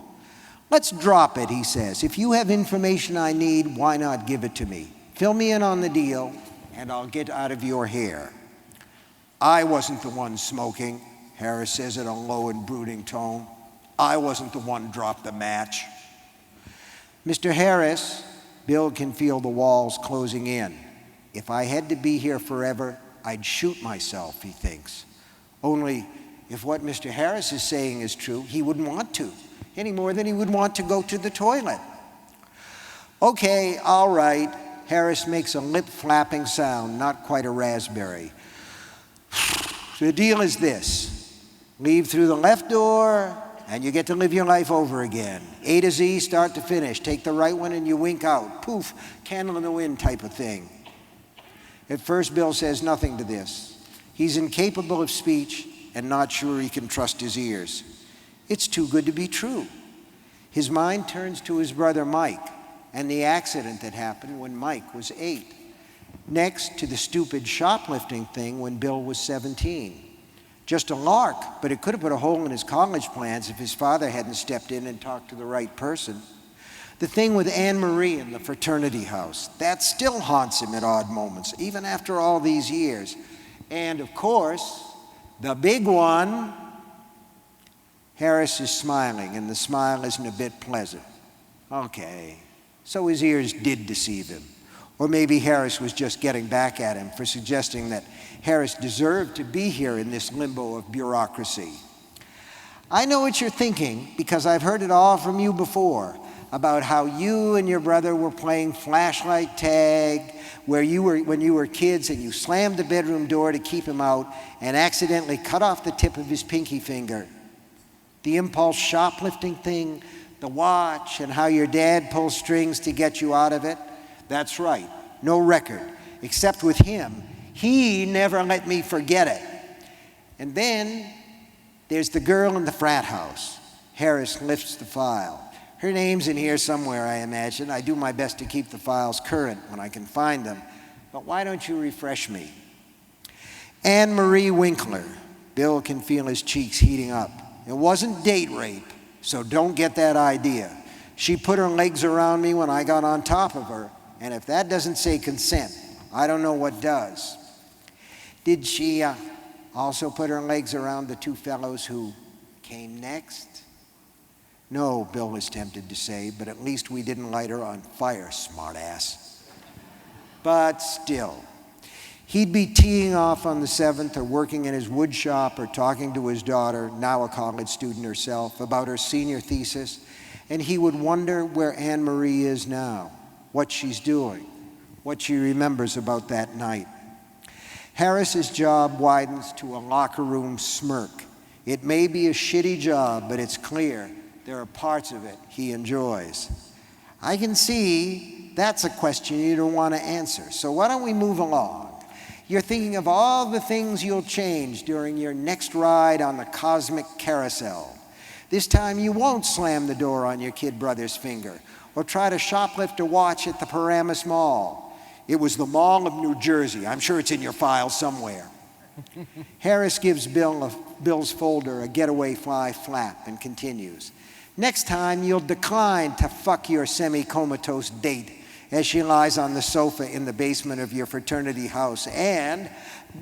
Let's drop it, he says. If you have information I need, why not give it to me? Fill me in on the deal, and I'll get out of your hair. I wasn't the one smoking, Harris says in a low and brooding tone. I wasn't the one who dropped the match. Mr. Harris, Bill can feel the walls closing in. If I had to be here forever, I'd shoot myself, he thinks. Only, if what Mr. Harris is saying is true, he wouldn't want to, any more than he would want to go to the toilet. Okay, all right. Harris makes a lip-flapping sound, not quite a raspberry. The deal is this. Leave through the left door, and you get to live your life over again. A to Z, start to finish. Take the right one and you wink out. Poof, candle in the wind type of thing. At first, Bill says nothing to this. He's incapable of speech and not sure he can trust his ears. It's too good to be true. His mind turns to his brother Mike and the accident that happened when Mike was 8. Next to the stupid shoplifting thing when Bill was 17. Just a lark, but it could have put a hole in his college plans if his father hadn't stepped in and talked to the right person. The thing with Anne Marie in the fraternity house, that still haunts him at odd moments, even after all these years. And of course, the big one, Harris is smiling, and the smile isn't a bit pleasant. Okay, so his ears did deceive him. Or maybe Harris was just getting back at him for suggesting that Harris deserved to be here in this limbo of bureaucracy. I know what you're thinking, because I've heard it all from you before, about how you and your brother were playing flashlight tag, when you were kids, and you slammed the bedroom door to keep him out and accidentally cut off the tip of his pinky finger. The impulse shoplifting thing, the watch, and how your dad pulls strings to get you out of it. That's right, no record, except with him. He never let me forget it. And then there's the girl in the frat house. Harris lifts the file. Her name's in here somewhere, I imagine. I do my best to keep the files current when I can find them. But why don't you refresh me? Anne Marie Winkler. Bill can feel his cheeks heating up. It wasn't date rape, so don't get that idea. She put her legs around me when I got on top of her, and if that doesn't say consent, I don't know what does. Did she also put her legs around the two fellows who came next? No, Bill was tempted to say, but at least we didn't light her on fire, smartass. But still, he'd be teeing off on the 7th or working in his wood shop or talking to his daughter, now a college student herself, about her senior thesis, and he would wonder where Anne Marie is now, what she's doing, what she remembers about that night. Harris's job widens to a locker room smirk. It may be a shitty job, but it's clear there are parts of it he enjoys. I can see that's a question you don't want to answer, so why don't we move along? You're thinking of all the things you'll change during your next ride on the cosmic carousel. This time you won't slam the door on your kid brother's finger or try to shoplift a watch at the Paramus Mall. It was the Mall of New Jersey. I'm sure it's in your file somewhere. Harris gives Bill's folder a getaway fly flap and continues. Next time, you'll decline to fuck your semi-comatose date as she lies on the sofa in the basement of your fraternity house. And,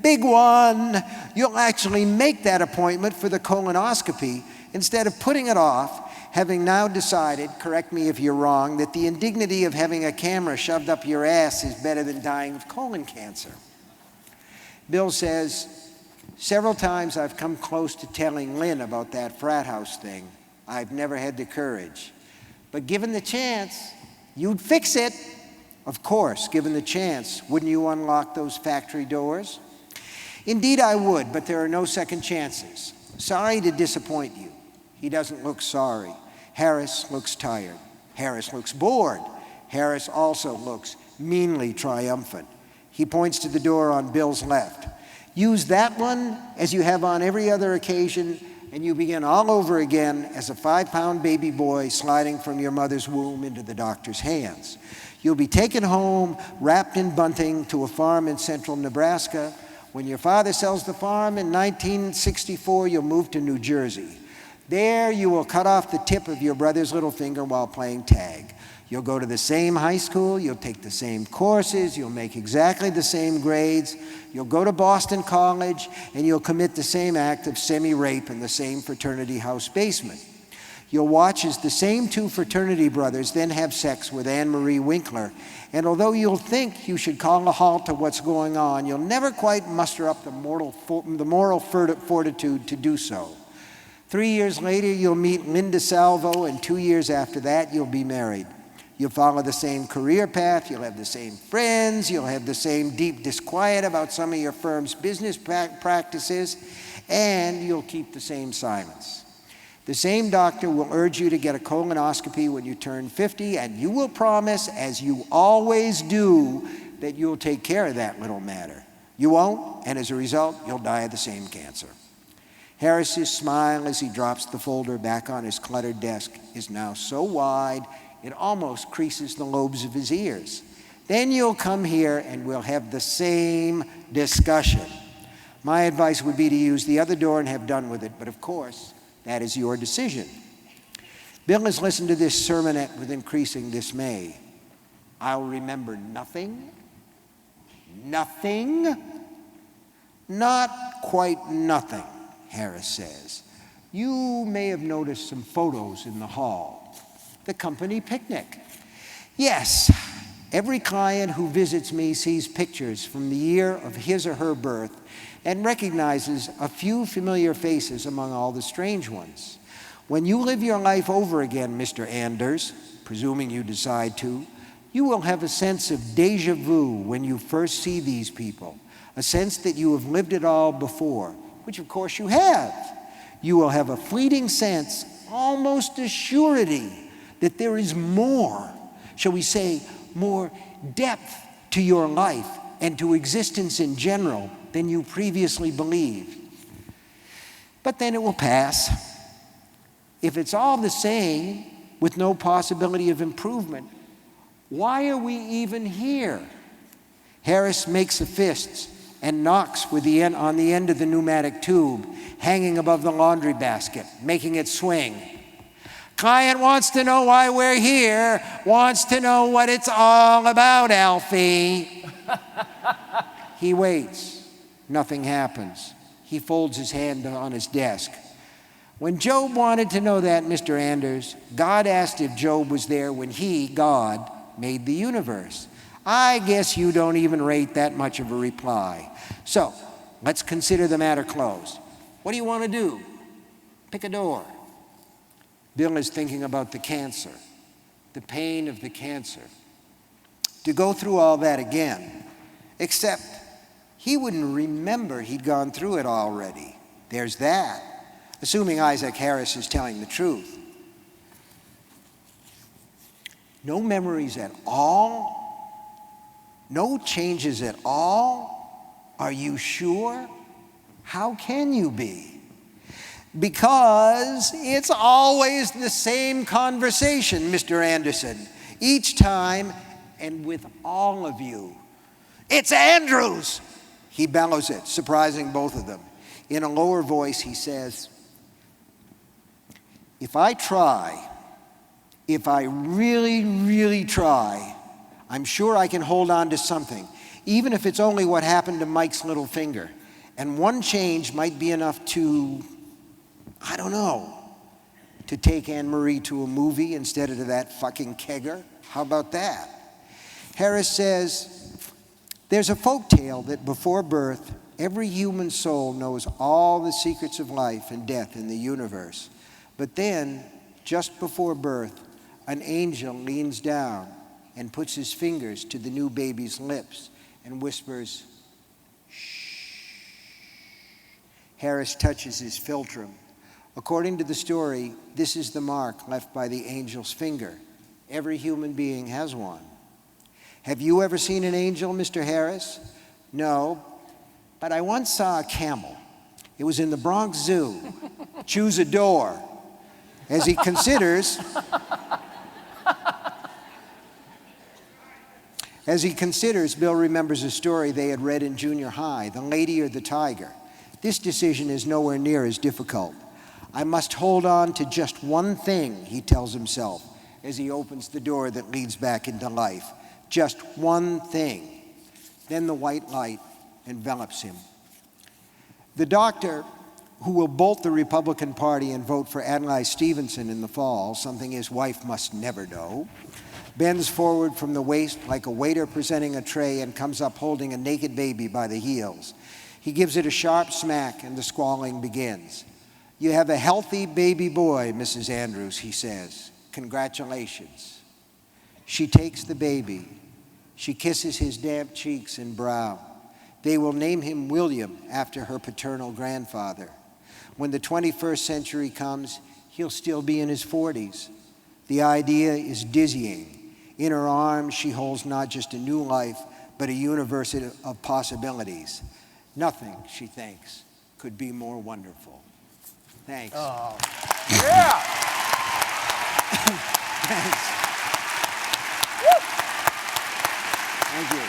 big one, you'll actually make that appointment for the colonoscopy instead of putting it off, having now decided, correct me if you're wrong, that the indignity of having a camera shoved up your ass is better than dying of colon cancer. Bill says, several times I've come close to telling Lynn about that frat house thing. I've never had the courage. But given the chance, you'd fix it. Of course, given the chance, wouldn't you unlock those factory doors? Indeed, I would, but there are no second chances. Sorry to disappoint you. He doesn't look sorry. Harris looks tired. Harris looks bored. Harris also looks meanly triumphant. He points to the door on Bill's left. Use that one as you have on every other occasion, and you begin all over again as a 5-pound baby boy sliding from your mother's womb into the doctor's hands. You'll be taken home, wrapped in bunting, to a farm in central Nebraska. When your father sells the farm in 1964, you'll move to New Jersey. There you will cut off the tip of your brother's little finger while playing tag. You'll go to the same high school, you'll take the same courses, you'll make exactly the same grades, you'll go to Boston College, and you'll commit the same act of semi-rape in the same fraternity house basement. You'll watch as the same two fraternity brothers then have sex with Anne Marie Winkler, and although you'll think you should call a halt to what's going on, you'll never quite muster up the moral fortitude to do so. 3 years later, you'll meet Linda Salvo, and 2 years after that, you'll be married. You'll follow the same career path, you'll have the same friends, you'll have the same deep disquiet about some of your firm's business practices, and you'll keep the same silence. The same doctor will urge you to get a colonoscopy when you turn 50, and you will promise, as you always do, that you'll take care of that little matter. You won't, and as a result, you'll die of the same cancer. Harris's smile as he drops the folder back on his cluttered desk is now so wide it almost creases the lobes of his ears. Then you'll come here and we'll have the same discussion. My advice would be to use the other door and have done with it, but of course, that is your decision. Bill has listened to this sermonette with increasing dismay. I'll remember nothing? Nothing? Not quite nothing, Harris says. You may have noticed some photos in the hall. The company picnic. Yes, every client who visits me sees pictures from the year of his or her birth and recognizes a few familiar faces among all the strange ones. When you live your life over again, Mr. Anders, presuming you decide to, you will have a sense of deja vu when you first see these people, a sense that you have lived it all before, which of course you have. You will have a fleeting sense, almost a surety, that there is more, shall we say, more depth to your life and to existence in general than you previously believed. But then it will pass. If it's all the same, with no possibility of improvement, why are we even here? Harris makes a fist and knocks on the end of the pneumatic tube hanging above the laundry basket, making it swing. Client wants to know why we're here, wants to know what it's all about, Alfie. He waits. Nothing happens. He folds his hand on his desk. When Job wanted to know that, Mr. Anders, God asked if Job was there when he, God, made the universe. I guess you don't even rate that much of a reply. So, let's consider the matter closed. What do you want to do? Pick a door. Bill is thinking about the cancer, the pain of the cancer. To go through all that again, except he wouldn't remember he'd gone through it already. There's that, assuming Isaac Harris is telling the truth. No memories at all? No changes at all? Are you sure? How can you be? Because it's always the same conversation, Mr. Anderson. Each time, and with all of you. It's Andrews! He bellows it, surprising both of them. In a lower voice, he says, if I really, really try, I'm sure I can hold on to something, even if it's only what happened to Mike's little finger. And one change might be enough to, I don't know, to take Anne-Marie to a movie instead of to that fucking kegger. How about that? Harris says, there's a folk tale that before birth, every human soul knows all the secrets of life and death in the universe. But then, just before birth, an angel leans down and puts his fingers to the new baby's lips and whispers, shh. Harris touches his philtrum. According to the story, this is the mark left by the angel's finger. Every human being has one. Have you ever seen an angel, Mr. Harris? No, but I once saw a camel. It was in the Bronx Zoo. Choose a door. As he considers, Bill remembers a story they had read in junior high, The Lady or the Tiger. This decision is nowhere near as difficult. I must hold on to just one thing, he tells himself, as he opens the door that leads back into life. Just one thing. Then the white light envelops him. The doctor, who will bolt the Republican Party and vote for Adlai Stevenson in the fall, something his wife must never know, bends forward from the waist like a waiter presenting a tray and comes up holding a naked baby by the heels. He gives it a sharp smack and the squalling begins. You have a healthy baby boy, Mrs. Andrews, he says. Congratulations. She takes the baby. She kisses his damp cheeks and brow. They will name him William after her paternal grandfather. When the 21st century comes, he'll still be in his 40s. The idea is dizzying. In her arms, she holds not just a new life, but a universe of possibilities. Nothing, she thinks, could be more wonderful. Thanks. Oh. Yeah! Thanks. Thank you.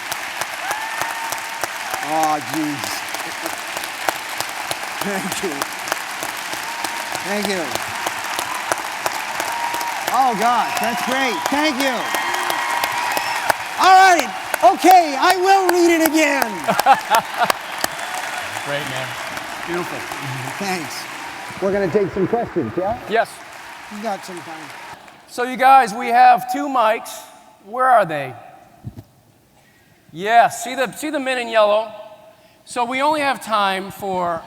Oh, jeez. Thank you. Thank you. Oh, gosh, that's great. Thank you. All right. Okay, I will read it again. Great, man. Beautiful. Thanks. We're going to take some questions, yeah? Yes. You got some time. So you guys, we have 2 mics. Where are they? Yeah, see the men in yellow? So we only have time for...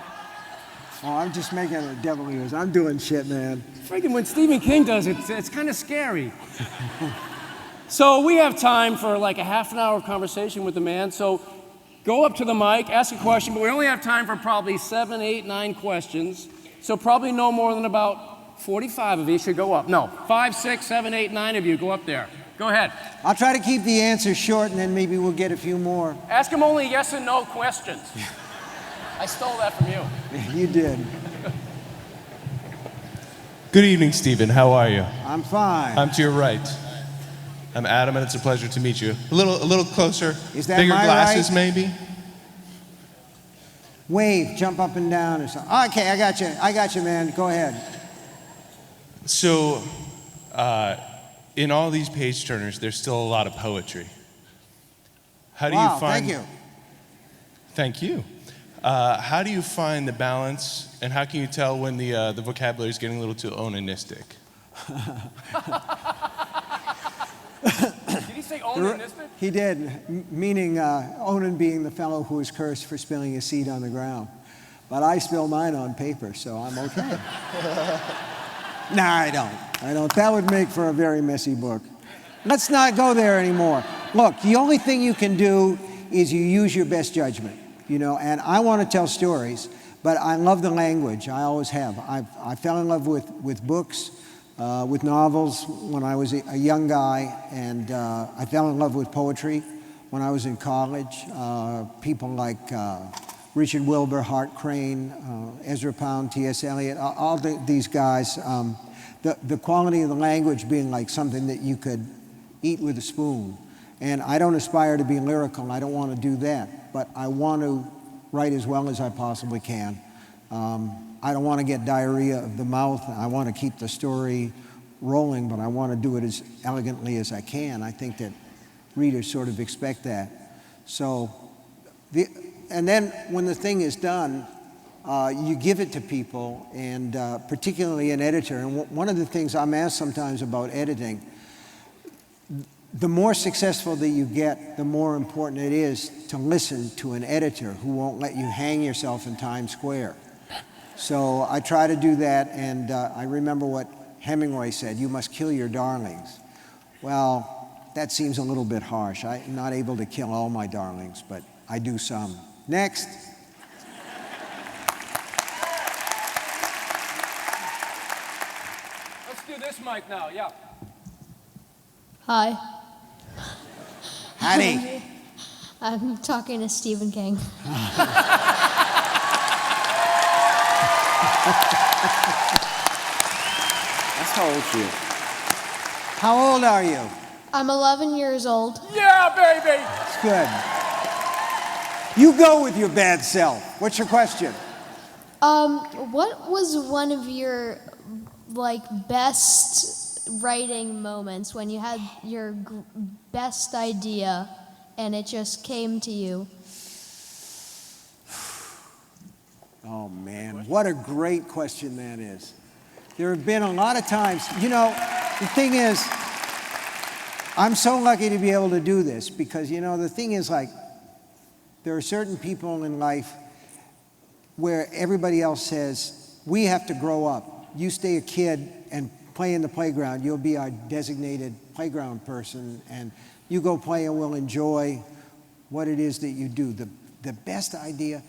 Oh, I'm just making a devil ears. I'm doing shit, man. Freaking when Stephen King does it, it's kind of scary. So we have time for like a half an hour of conversation with the man. So go up to the mic, ask a question, but we only have time for probably 7, 8, 9 questions. So probably no more than about 45 of you should go up. No, 5, 6, 7, 8, 9 of you go up there. Go ahead. I'll try to keep the answers short, and then maybe we'll get a few more. Ask him only yes and no questions. I stole that from you. You did. Good evening, Stephen. How are you? I'm fine. I'm to your right. I'm Adam, and it's a pleasure to meet you. A little closer. Is that bigger my glasses, right? maybe? Wave, jump up and down or something. Okay, I got you, man. Go ahead. So, in all these page turners, there's still a lot of poetry. How do Wow, you find? thank you. Thank you. How do you find the balance, and how can you tell when the vocabulary is getting a little too onanistic? Did he say onanistic? He did, meaning Onan being the fellow who was cursed for spilling his seed on the ground. But I spill mine on paper, so I'm okay. Nah, I don't. That would make for a very messy book. Let's not go there anymore. Look, the only thing you can do is you use your best judgment, you know, and I want to tell stories, but I love the language. I always have. I fell in love with books, with novels when I was a young guy, and I fell in love with poetry when I was in college. People like Richard Wilbur, Hart Crane, Ezra Pound, T.S. Eliot, all these guys. The quality of the language being like something that you could eat with a spoon. And I don't aspire to be lyrical. I don't want to do that. But I want to write as well as I possibly can. I don't want to get diarrhea of the mouth. I want to keep the story rolling, but I want to do it as elegantly as I can. I think that readers sort of expect that. So, and then when the thing is done, you give it to people, and particularly an editor. And one of the things I'm asked sometimes about editing, the more successful that you get, the more important it is to listen to an editor who won't let you hang yourself in Times Square. So I try to do that, and I remember what Hemingway said, "You must kill your darlings." Well, that seems a little bit harsh. I'm not able to kill all my darlings, but I do some. Next. Let's do this mic now, yeah. Hi, Hattie. I'm talking to Stephen King. That's how old she is. How old are you? I'm 11 years old. Yeah, baby! It's good. You go with your bad self. What's your question? What was one of your best writing moments when you had your best idea and it just came to you? Oh man, what a great question that is. There have been a lot of times, you know, the thing is, I'm so lucky to be able to do this because, you know, the thing is like, there are certain people in life where everybody else says, we have to grow up. You stay a kid and play in the playground. You'll be our designated playground person, and you go play and we'll enjoy what it is that you do. The best idea,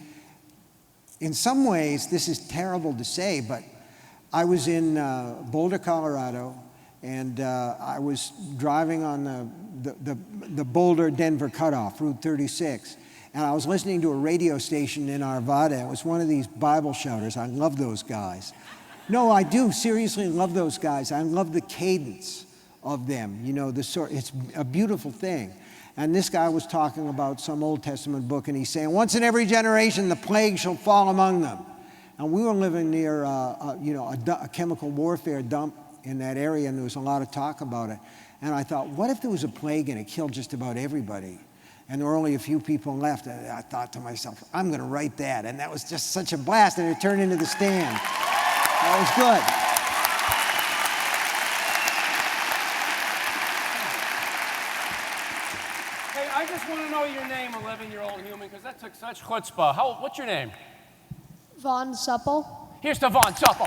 in some ways, this is terrible to say, but I was in Boulder, Colorado, and I was driving on the Boulder-Denver cutoff, Route 36. And I was listening to a radio station in Arvada. It was one of these Bible shouters. I love those guys. No, I do seriously love those guys. I love the cadence of them. You know, it's a beautiful thing. And this guy was talking about some Old Testament book, and he's saying, once in every generation the plague shall fall among them. And we were living near, a chemical warfare dump in that area, and there was a lot of talk about it. And I thought, what if there was a plague and it killed just about everybody? And there were only a few people left. And I thought to myself, I'm going to write that. And that was just such a blast, and it turned into The Stand. That was good. Hey, I just want to know your name, 11-year-old human, because that took such chutzpah. What's your name? Vaughn Supple. Here's to Vaughn Supple.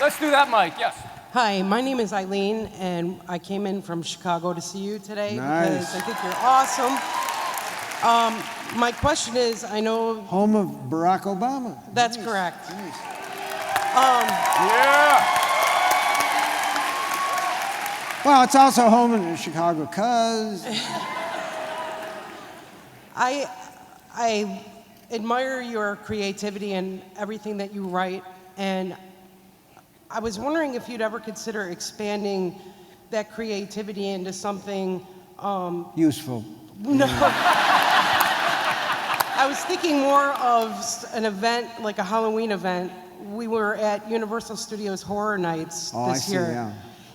Let's do that, Mike. Yes. Hi, my name is Eileen, and I came in from Chicago to see you today Nice. because I think you're awesome. My question is, I know Home of Barack Obama. that's Nice. correct. Nice. Yeah. Well, it's also home in Chicago, cuz. I admire your creativity and everything that you write, and I was wondering if you'd ever consider expanding that creativity into something. Useful. No. I was thinking more of an event, like a Halloween event. We were at Universal Studios Horror Nights this year. Yeah.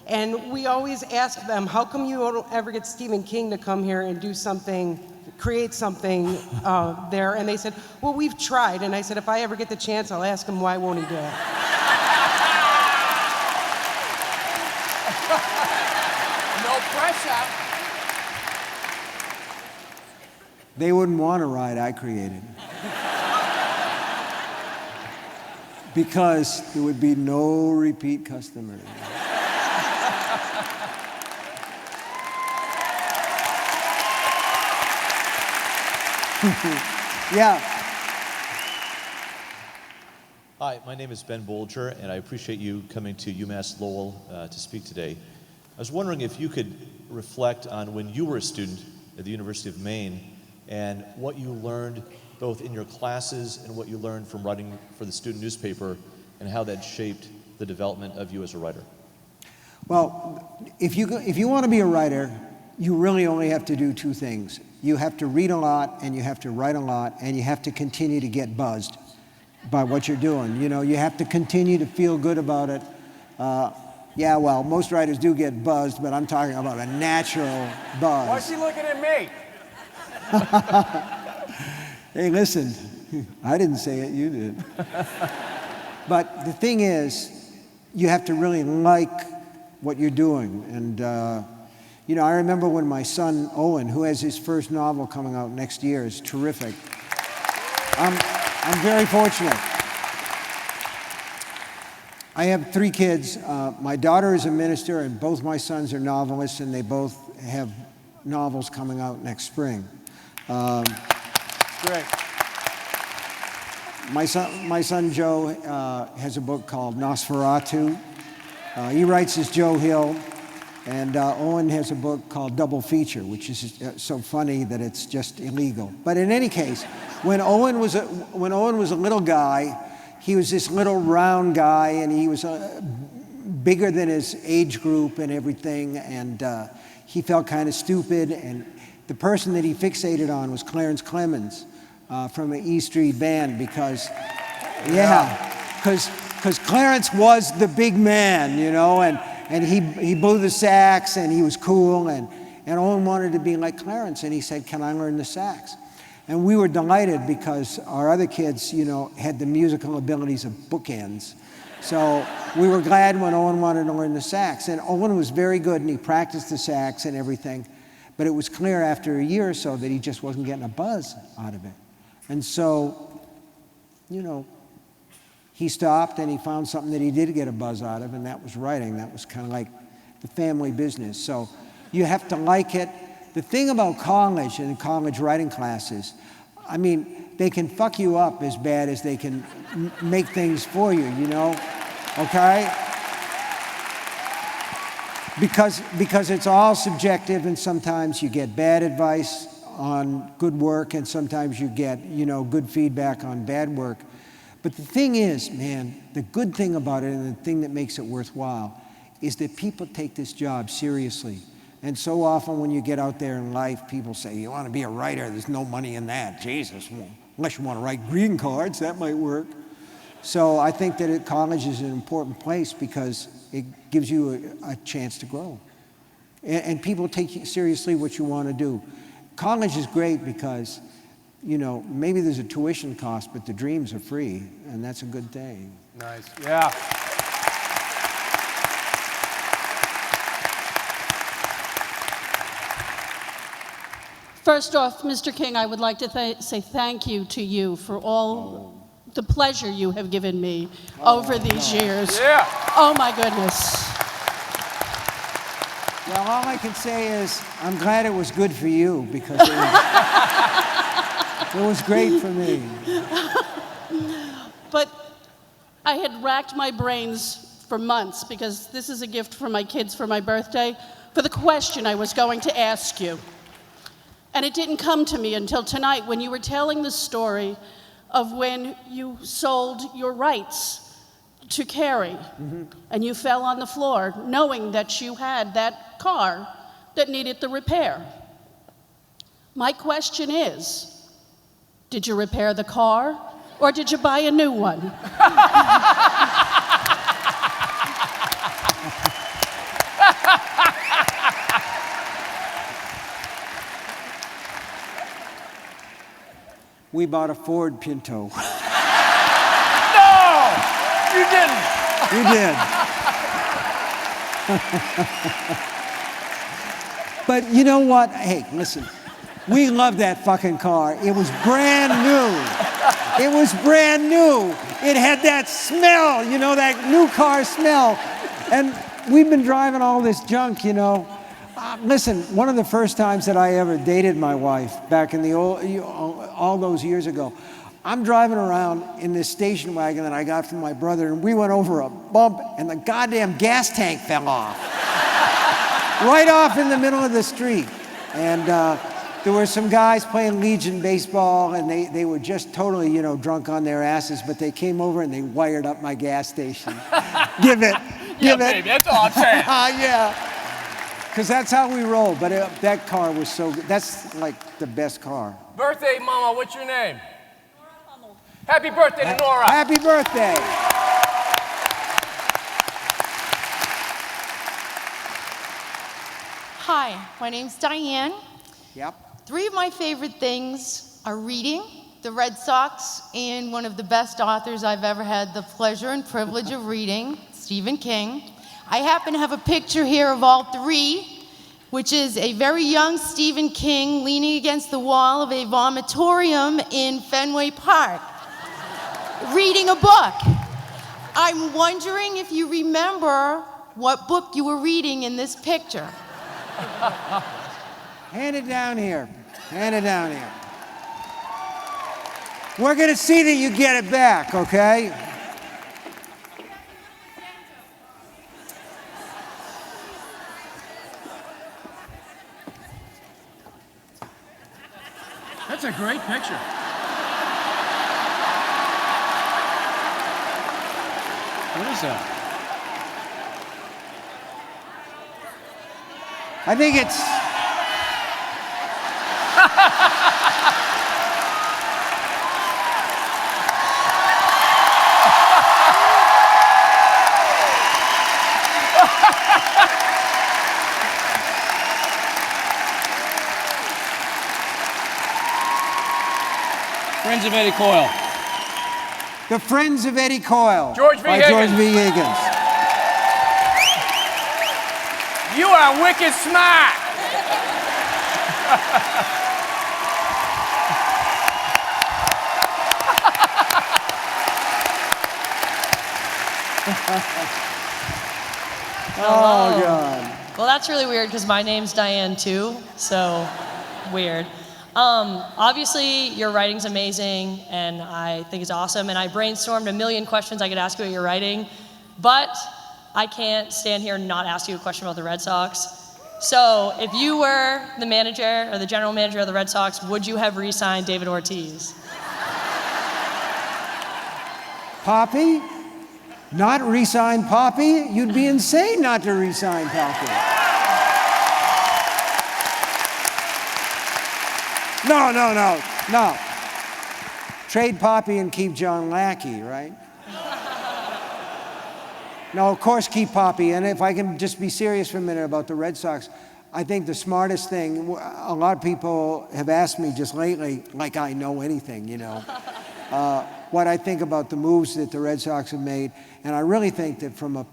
And we always ask them, how come you don't ever get Stephen King to come here and do something, create something there? And they said, well, we've tried. And I said, if I ever get the chance, I'll ask him, why won't he do it? No pressure. They wouldn't want to ride I created. Because there would be no repeat customers. Yeah. Hi, my name is Ben Bolger, and I appreciate you coming to UMass Lowell to speak today. I was wondering if you could reflect on when you were a student at the University of Maine and what you learned both in your classes and what you learned from writing for the student newspaper and how that shaped the development of you as a writer. Well, if you want to be a writer, you really only have to do two things. You have to read a lot, and you have to write a lot, and you have to continue to get buzzed by what you're doing. You know, you have to continue to feel good about it. Yeah, well, most writers do get buzzed, but I'm talking about a natural buzz. Why is she looking at me? Hey, listen, I didn't say it, you did. But the thing is, you have to really like what you're doing. And, I remember when my son, Owen, who has his first novel coming out next year, is terrific. I'm very fortunate. I have 3 kids. My daughter is a minister, and both my sons are novelists, and they both have novels coming out next spring. Great. My son Joe has a book called Nosferatu. He writes as Joe Hill, and Owen has a book called Double Feature, which is so funny that it's just illegal. But in any case, when Owen was a little guy, he was this little round guy, and he was bigger than his age group and everything, and he felt kind of stupid. And the person that he fixated on was Clarence Clemens from the E Street Band, because Clarence was the big man, and he blew the sax, and he was cool, and Owen wanted to be like Clarence, and he said, can I learn the sax? And we were delighted because our other kids, had the musical abilities of bookends. So we were glad when Owen wanted to learn the sax. And Owen was very good, and he practiced the sax and everything. But it was clear after a year or so that he just wasn't getting a buzz out of it. And so, he stopped, and he found something that he did get a buzz out of, and that was writing. That was kind of like the family business. So you have to like it. The thing about college and college writing classes, they can fuck you up as bad as they can make things for you, okay? Because it's all subjective, and sometimes you get bad advice on good work, and sometimes you get, good feedback on bad work. But the thing is, man, the good thing about it, and the thing that makes it worthwhile, is that people take this job seriously. And so often when you get out there in life, people say, you want to be a writer, there's no money in that. Jesus, well, unless you want to write green cards, that might work. So I think that college is an important place because it gives you a chance to grow. And people take seriously what you want to do. College is great because, you know, maybe there's a tuition cost, but the dreams are free, and that's a good thing. Nice. Yeah. First off, Mr. King, I would like to say thank you to you for all the pleasure you have given me over these years. Yeah. Oh my goodness. Well, all I can say is I'm glad it was good for you because it was great for me. But I had racked my brains for months because this is a gift for my kids for my birthday, for the question I was going to ask you. And it didn't come to me until tonight when you were telling the story of when you sold your rights to Carrie, and you fell on the floor knowing that you had that car that needed the repair. My question is, did you repair the car or did you buy a new one? We bought a Ford Pinto. No! You didn't. We did. But you know what? Hey, listen. We loved that fucking car. It was brand new. It was brand new. It had that smell, you know, that new car smell. And we've been driving all this junk, you know. Listen, one of the first times that I ever dated my wife, back in the all those years ago, I'm driving around in this station wagon that I got from my brother, and we went over a bump, and the goddamn gas tank fell off. Right off in the middle of the street. And there were some guys playing Legion baseball, and they were just totally, you know, drunk on their asses, but they came over and they wired up my gas station. Give it. Give it. Baby, that's all I'm saying. Yeah. Because that's how we roll, but that car was so good. That's like the best car. Birthday, Mama, what's your name? Nora Hummel. Happy birthday to Nora. Happy birthday. Hi, my name's Diane. Yep. 3 of my favorite things are reading, the Red Sox, and one of the best authors I've ever had the pleasure and privilege of reading, Stephen King. I happen to have a picture here of all 3, which is a very young Stephen King leaning against the wall of a vomitorium in Fenway Park, reading a book. I'm wondering if you remember what book you were reading in this picture. Hand it down here. Hand it down here. We're going to see that you get it back, okay? That's a great picture. What is that? I think it's... Friends of Eddie Coyle. The Friends of Eddie Coyle. George V. by Higgins. George V. Higgins. You are wicked smart. Oh, God. Well, that's really weird because my name's Diane too, so weird. Obviously, your writing's amazing, and I think it's awesome, and I brainstormed a million questions I could ask you about your writing, but I can't stand here and not ask you a question about the Red Sox. So, if you were the manager or the general manager of the Red Sox, would you have re-signed David Ortiz? Poppy? Not re-sign Poppy? You'd be insane not to re-sign Poppy. No. Trade Poppy and keep John Lackey, right? No, of course keep Poppy. And if I can just be serious for a minute about the Red Sox, I think the smartest thing, a lot of people have asked me just lately, like I know anything, you know, what I think about the moves that the Red Sox have made. And I really think that from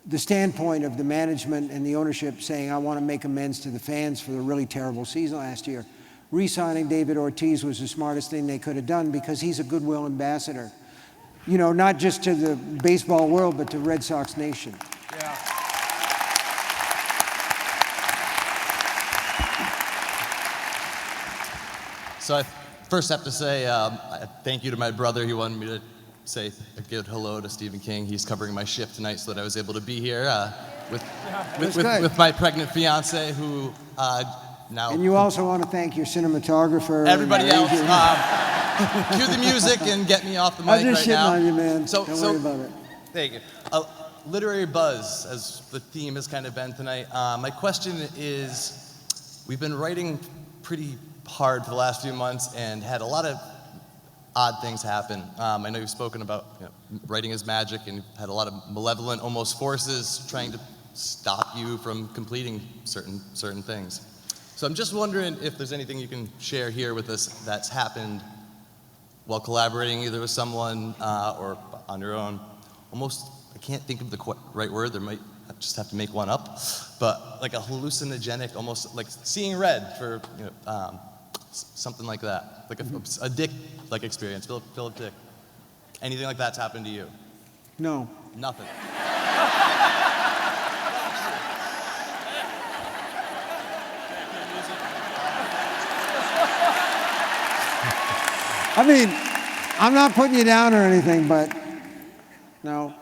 the standpoint of the management and the ownership saying, I want to make amends to the fans for the really terrible season last year, re-signing David Ortiz was the smartest thing they could have done because he's a goodwill ambassador. You know, not just to the baseball world, but to Red Sox Nation. Yeah. So I first have to say thank you to my brother. He wanted me to say a good hello to Stephen King. He's covering my shift tonight so that I was able to be here with my pregnant fiance who now... And you also want to thank your cinematographer. Everybody else. Cue the music and get me off the mic right now. I'm just shitting on you, man. Don't worry about it. Thank you. Literary buzz, as the theme has kind of been tonight. My question is, we've been writing pretty hard for the last few months and had a lot of odd things happen. I know you've spoken about writing is magic and had a lot of malevolent, almost forces trying to stop you from completing certain things. So I'm just wondering if there's anything you can share here with us that's happened while collaborating either with someone or on your own. Almost, I can't think of the right word, there might just have to make one up, but like a hallucinogenic, almost like seeing red for something like that, like a Dick-like experience, Philip Dick. Anything like that's happened to you? No. Nothing. I mean, I'm not putting you down or anything, but no.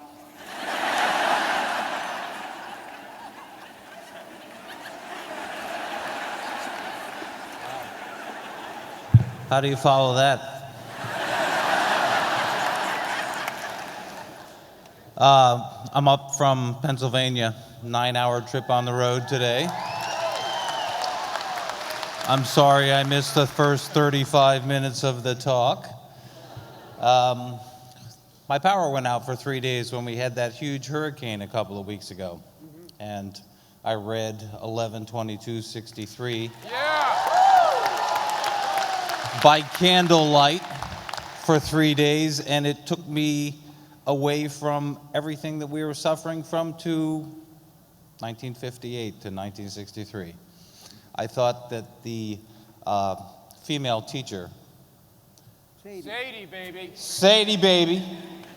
How do you follow that? I'm up from Pennsylvania, 9-hour trip on the road today. I'm sorry I missed the first 35 minutes of the talk. My power went out for 3 days when we had that huge hurricane a couple of weeks ago. And I read 11/22/63 by candlelight for 3 days, and it took me away from everything that we were suffering from to 1958 to 1963. I thought that the female teacher, Sadie, baby. Sadie, baby,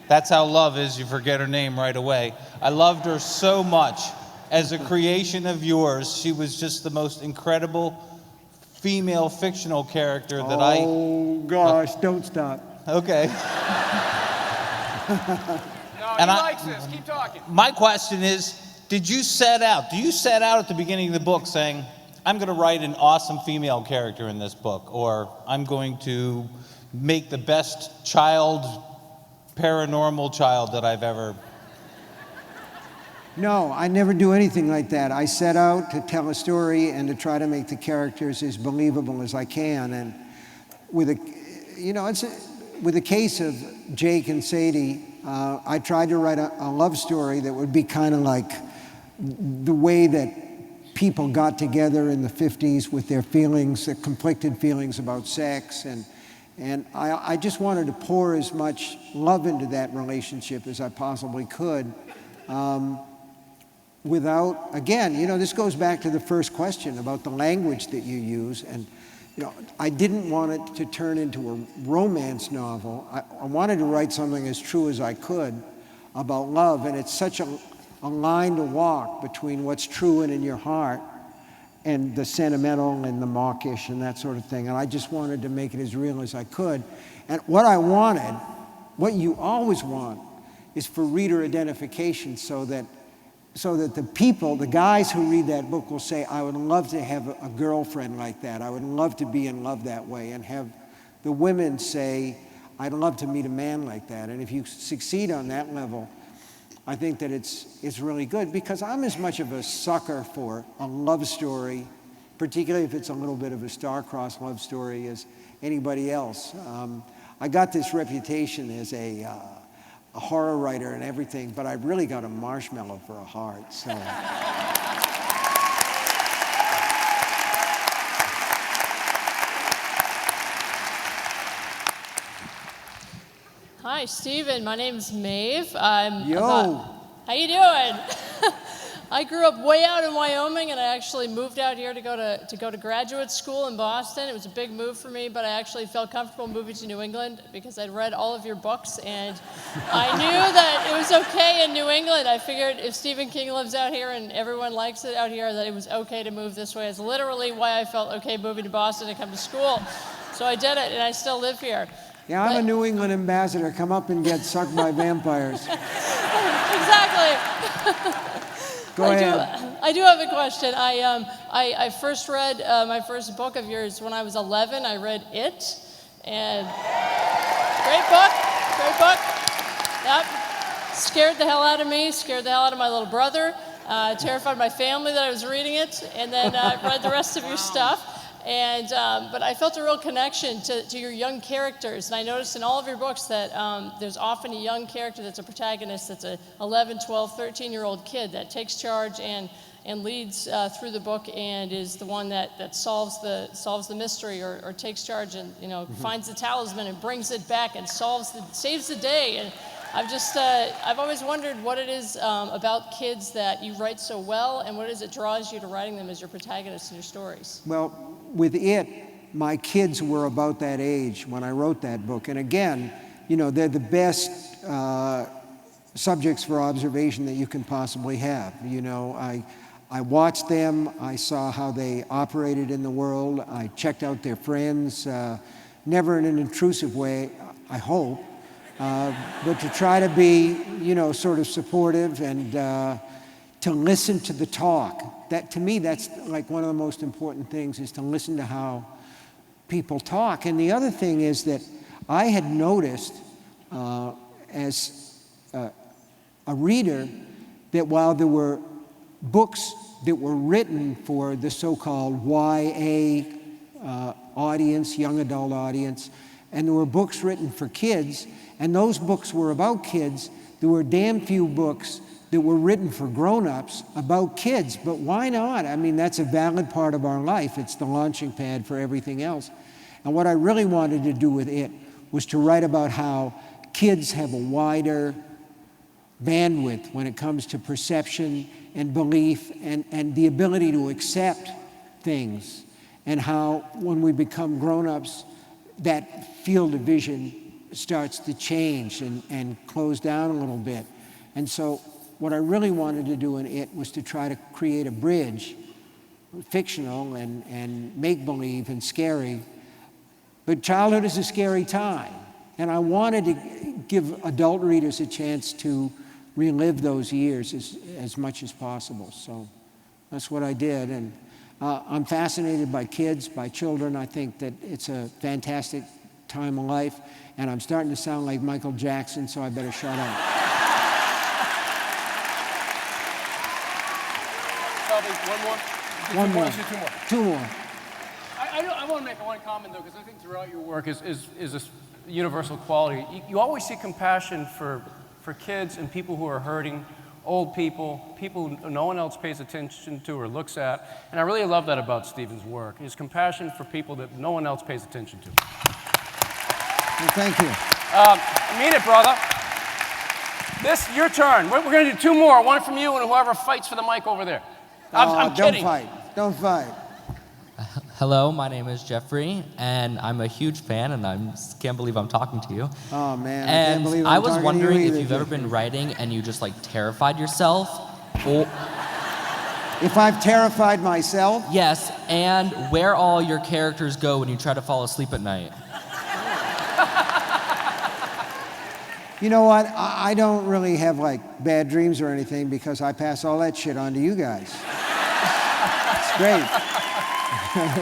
that's how love is, you forget her name right away. I loved her so much. As a creation of yours, she was just the most incredible female fictional character that Oh, gosh, don't stop. Okay. No, he likes this. Keep talking. My question is, do you set out at the beginning of the book saying, I'm going to write an awesome female character in this book, or I'm going to make the best paranormal child that I've ever... No, I never do anything like that. I set out to tell a story and to try to make the characters as believable as I can. And with the case of Jake and Sadie, I tried to write a love story that would be kind of like the way that people got together in the 50s with their feelings, their conflicted feelings about sex. And I just wanted to pour as much love into that relationship as I possibly could. Without, again, this goes back to the first question about the language that you use. And, I didn't want it to turn into a romance novel. I wanted to write something as true as I could about love. And it's such a line to walk between what's true and in your heart and the sentimental and the mawkish and that sort of thing. And I just wanted to make it as real as I could. And what I wanted, what you always want, is for reader identification so that the people, the guys who read that book will say, I would love to have a girlfriend like that. I would love to be in love that way. And have the women say, I'd love to meet a man like that. And if you succeed on that level, I think that it's really good, because I'm as much of a sucker for a love story particularly if it's a little bit of a star-crossed love story as anybody else. I got this reputation as a horror writer and everything, but I've really got a marshmallow for a heart, so. Hi, Stephen. My name's Maeve. I'm Yo. How you doing? I grew up way out in Wyoming, and I actually moved out here to go to graduate school in Boston. It was a big move for me, but I actually felt comfortable moving to New England because I'd read all of your books, and I knew that it was okay in New England. I figured if Stephen King lives out here and everyone likes it out here, that it was okay to move this way. It's literally why I felt okay moving to Boston to come to school. So I did it, and I still live here. Yeah, I'm a New England ambassador. Come up and get sucked by vampires. Exactly. Go ahead. I do have a question. I first read my first book of yours when I was 11. I read It, and great book. Yep. Scared the hell out of me. Scared the hell out of my little brother. Terrified my family that I was reading it, and then I read the rest of your stuff. And but I felt a real connection to your young characters, and I noticed in all of your books that there's often a young character that's a protagonist that's a 11, 12, 13-year-old kid that takes charge and leads through the book and is the one that solves the mystery or takes charge and finds the talisman and brings it back and saves the day. And I've always wondered what it is about kids that you write so well, and what it is that draws you to writing them as your protagonists in your stories. Well, with It, my kids were about that age when I wrote that book. And again, they're the best subjects for observation that you can possibly have. I watched them, I saw how they operated in the world, I checked out their friends, never in an intrusive way, I hope, but to try to be, sort of supportive and to listen to the talk. That, to me, that's like one of the most important things, is to listen to how people talk. And the other thing is that I had noticed as a reader that while there were books that were written for the so-called YA audience, young adult audience, and there were books written for kids, and those books were about kids, there were damn few books that were written for grown-ups about kids. But why not? I mean, that's a valid part of our life. It's the launching pad for everything else. And what I really wanted to do with It was to write about how kids have a wider bandwidth when it comes to perception and belief and the ability to accept things, and how when we become grown-ups, that field of vision starts to change and close down a little bit. And so what I really wanted to do in It was to try to create a bridge, fictional and make-believe and scary. But childhood is a scary time, and I wanted to give adult readers a chance to relive those years as much as possible. So that's what I did, and I'm fascinated by kids, by children. I think that it's a fantastic time of life, and I'm starting to sound like Michael Jackson, so I better shut up. One more. Two more. I want to make one comment, though, because I think throughout your work is a universal quality. You always see compassion for kids and people who are hurting, old people who no one else pays attention to or looks at. And I really love that about Stephen's work, his compassion for people that no one else pays attention to. Well, thank you. I mean it, brother. Your turn. We're going to do two more, one from you and whoever fights for the mic over there. I'm kidding. Don't fight. Hello, my name is Jeffrey, and I'm a huge fan, and I can't believe I'm talking to you. Oh, man, and I can't believe I'm I was talking wondering to you if either, you've ever Jeffrey. been writing and you just terrified yourself, or if I've terrified myself? Yes, and where all your characters go when you try to fall asleep at night. You know what? I don't really have bad dreams or anything because I pass all that shit on to you guys. It's great.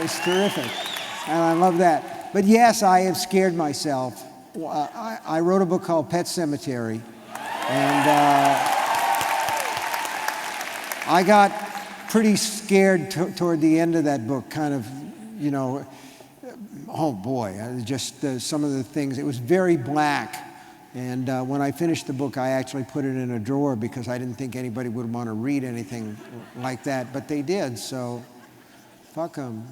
It's terrific. And I love that. But yes, I have scared myself. I wrote a book called Pet Sematary. And I got pretty scared toward the end of that book, kind of, you know, oh boy, just some of the things. It was very black. And when I finished the book, I actually put it in a drawer because I didn't think anybody would want to read anything like that, but they did, so fuck them.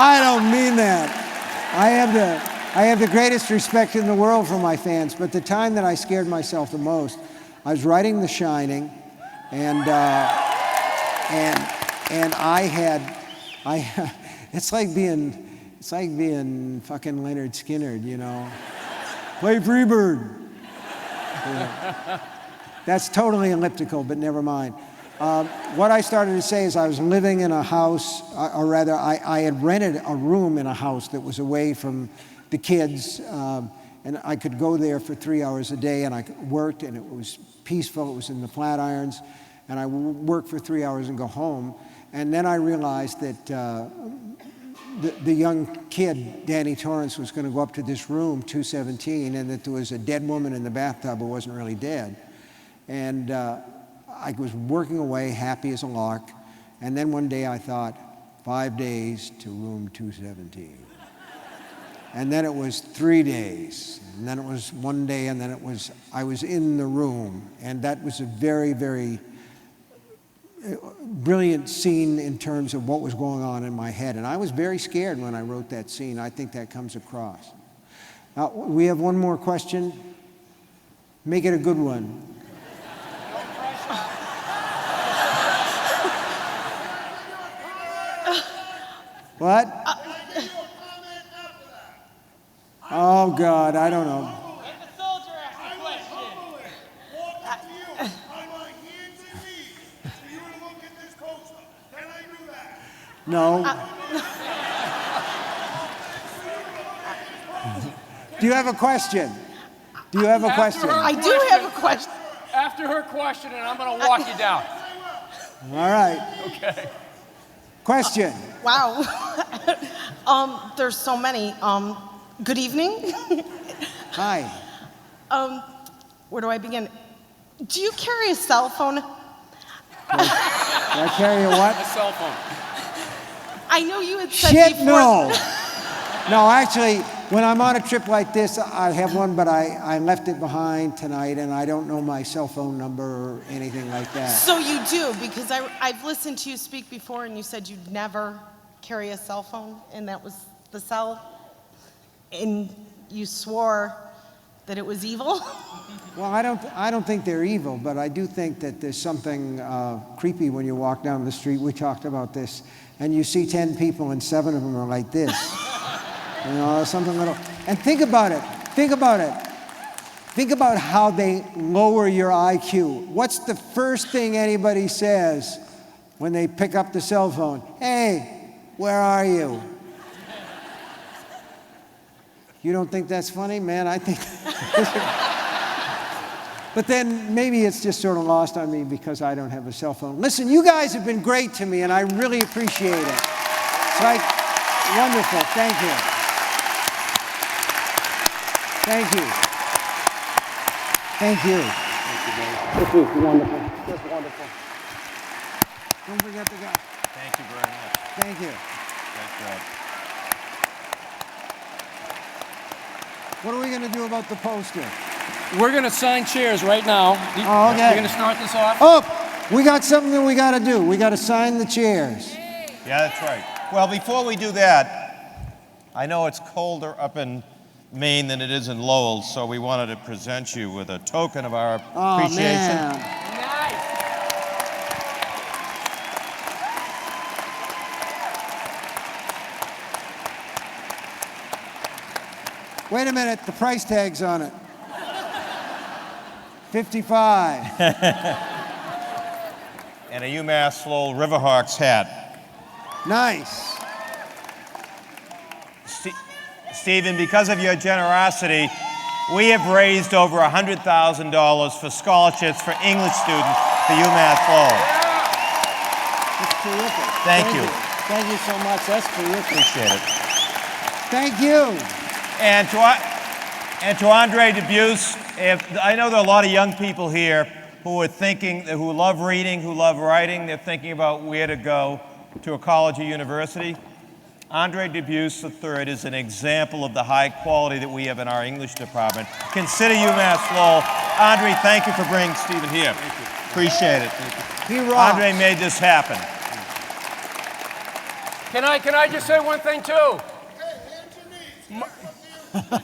I don't mean that. I have the greatest respect in the world for my fans, but the time that I scared myself the most, I was writing The Shining, and it's like being fucking Leonard Skinner, you know. Play Freebird. Yeah. That's totally elliptical, but never mind. What I started to say is I was living in a house, or rather, I had rented a room in a house that was away from the kids, and I could go there for 3 hours a day, and I worked, and it was peaceful. It was in the Flatirons, and I worked for 3 hours and go home. And then I realized that the young kid, Danny Torrance, was going to go up to this room, 217, and that there was a dead woman in the bathtub who wasn't really dead. And I was working away, happy as a lark, and then one day I thought, 5 days to room 217. And then it was 3 days, and then it was 1 day, and then I was in the room. And that was a very, very brilliant scene in terms of what was going on in my head. And I was very scared when I wrote that scene. I think that comes across. Now, we have one more question. Make it a good one. What? Oh, God, I don't know. No. Do you have a question? Do you have a question? I do have a question. After her question, and I'm going to walk you down. All right. Okay. Question. Wow. There's so many. Good evening. Hi. Where do I begin? Do you carry a cell phone? Do I carry a what? A cell phone. I know you had said Shit, before. no. No, actually, when I'm on a trip like this, I have one, but I left it behind tonight, and I don't know my cell phone number or anything like that. So you do, because I've listened to you speak before, and you said you'd never carry a cell phone, and that was the cell, and you swore that it was evil. Well, I don't think they're evil, but I do think that there's something creepy when you walk down the street. We talked about this, and you see 10 people, and 7 of them are like this. You know, something little. And think about it. Think about it. Think about how they lower your IQ. What's the first thing anybody says when they pick up the cell phone? Hey, where are you? You don't think that's funny? Man, I think... But then maybe it's just sort of lost on me because I don't have a cell phone. Listen, you guys have been great to me, and I really appreciate it. It's like wonderful. Thank you. Thank you. Thank you. This was wonderful. Just wonderful. Don't forget the guy. Thank you very much. Thank you. Great job. What are we going to do about the poster? We're going to sign chairs right now. Oh, okay. You're going to start this off? Oh, we got something that we got to do. We got to sign the chairs. Yeah, that's right. Well, before we do that, I know it's colder up in Maine than it is in Lowell, so we wanted to present you with a token of our appreciation. Man. Wait a minute, the price tag's on it. $55. And a UMass Lowell Riverhawks hat. Nice. Stephen, because of your generosity, we have raised over $100,000 for scholarships for English students for UMass Lowell. That's terrific. Thank you. Thank you so much. That's terrific. Appreciate it. Thank you. And to Andre Dubuse, I know there are a lot of young people here who are thinking, who love reading, who love writing, they're thinking about where to go to a college or university. Andre Dubus III is an example of the high quality that we have in our English department. Consider UMass Lowell. Andre, thank you for bringing Stephen here. Appreciate it. He rocks. Andre made this happen. Can I just say one thing too?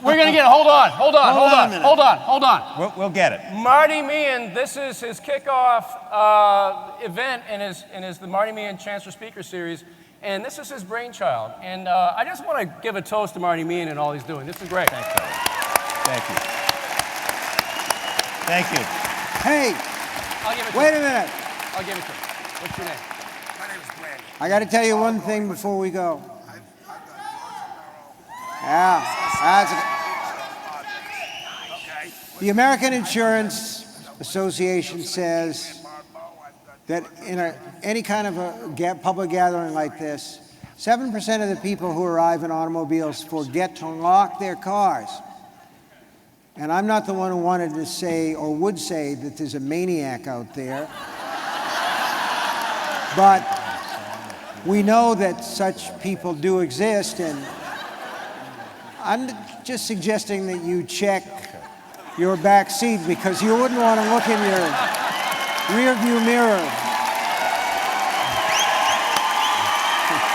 We're gonna get it. Hold on. We'll get it. Marty Meehan, this is his kickoff event in the Marty Meehan Chancellor Speaker Series, and this is his brainchild. And I just want to give a toast to Marty Meehan and all he's doing. This is great. Thank you. Thank you. Thank you. Hey, I'll give it to wait you. a minute. I'll give it to you. What's your name? I got to tell you one thing before we go. Yeah, the American Insurance Association says that in any kind of a public gathering like this, 7% of the people who arrive in automobiles forget to lock their cars. And I'm not the one who wanted to say or would say that there's a maniac out there. But we know that such people do exist, and I'm just suggesting that you check your back seat because you wouldn't want to look in your rearview mirror.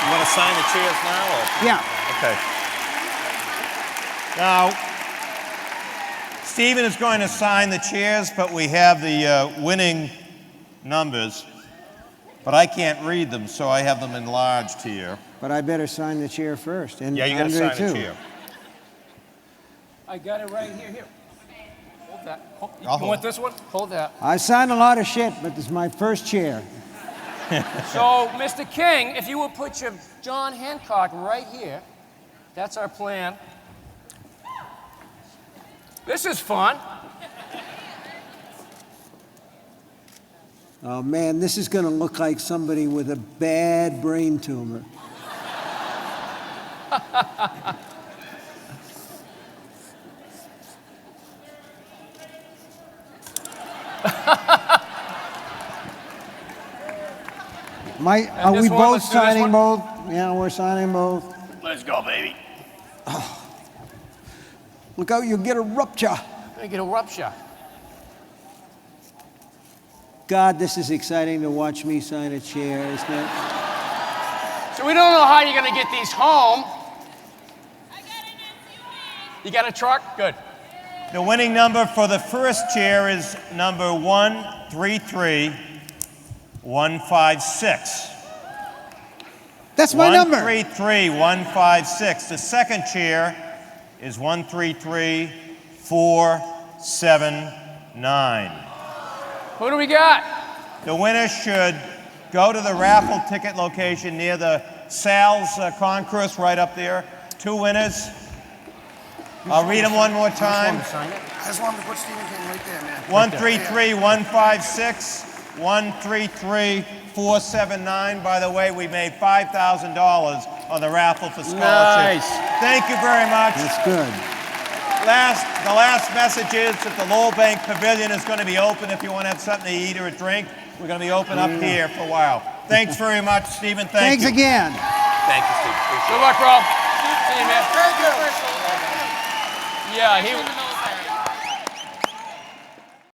You want to sign the chairs now? Or? Yeah. Okay. Now, Stephen is going to sign the chairs, but we have the winning numbers. But I can't read them, so I have them enlarged here. But I better sign the chair first. And Yeah, you got to Andre, sign too. the chair. I got it right here. Here. Hold that. You I'll hold want it. this one? Hold that. I signed a lot of shit, but this is my first chair. So, Mr. King, if you will put your John Hancock right here, that's our plan. This is fun. Oh man, this is going to look like somebody with a bad brain tumor. Are we both signing both? Yeah, we're signing both. Let's go, baby. Look out, you'll get a rupture. I get a rupture. God, this is exciting to watch me sign a chair, isn't it? So we don't know how you're going to get these home. You got a truck? Good. The winning number for the first chair is number 133156. That's my number. 133156. The second chair is 133479. Who do we got? The winner should go to the raffle ticket location near the Sal's concourse right up there. Two winners. I'll read them one more time. I just wanted to put Stephen King right there, man. 133156, 133479. By the way, we made $5,000 on the raffle for scholarships. Nice. Thank you very much. That's good. The last message is that the Lowell Bank Pavilion is going to be open if you want to have something to eat or a drink. We're going to be open up here for a while. Thanks very much, Stephen. Thank Thanks you. again. Thank you, Stephen. Good luck, bro. See you, man. Thank you. Yeah, he.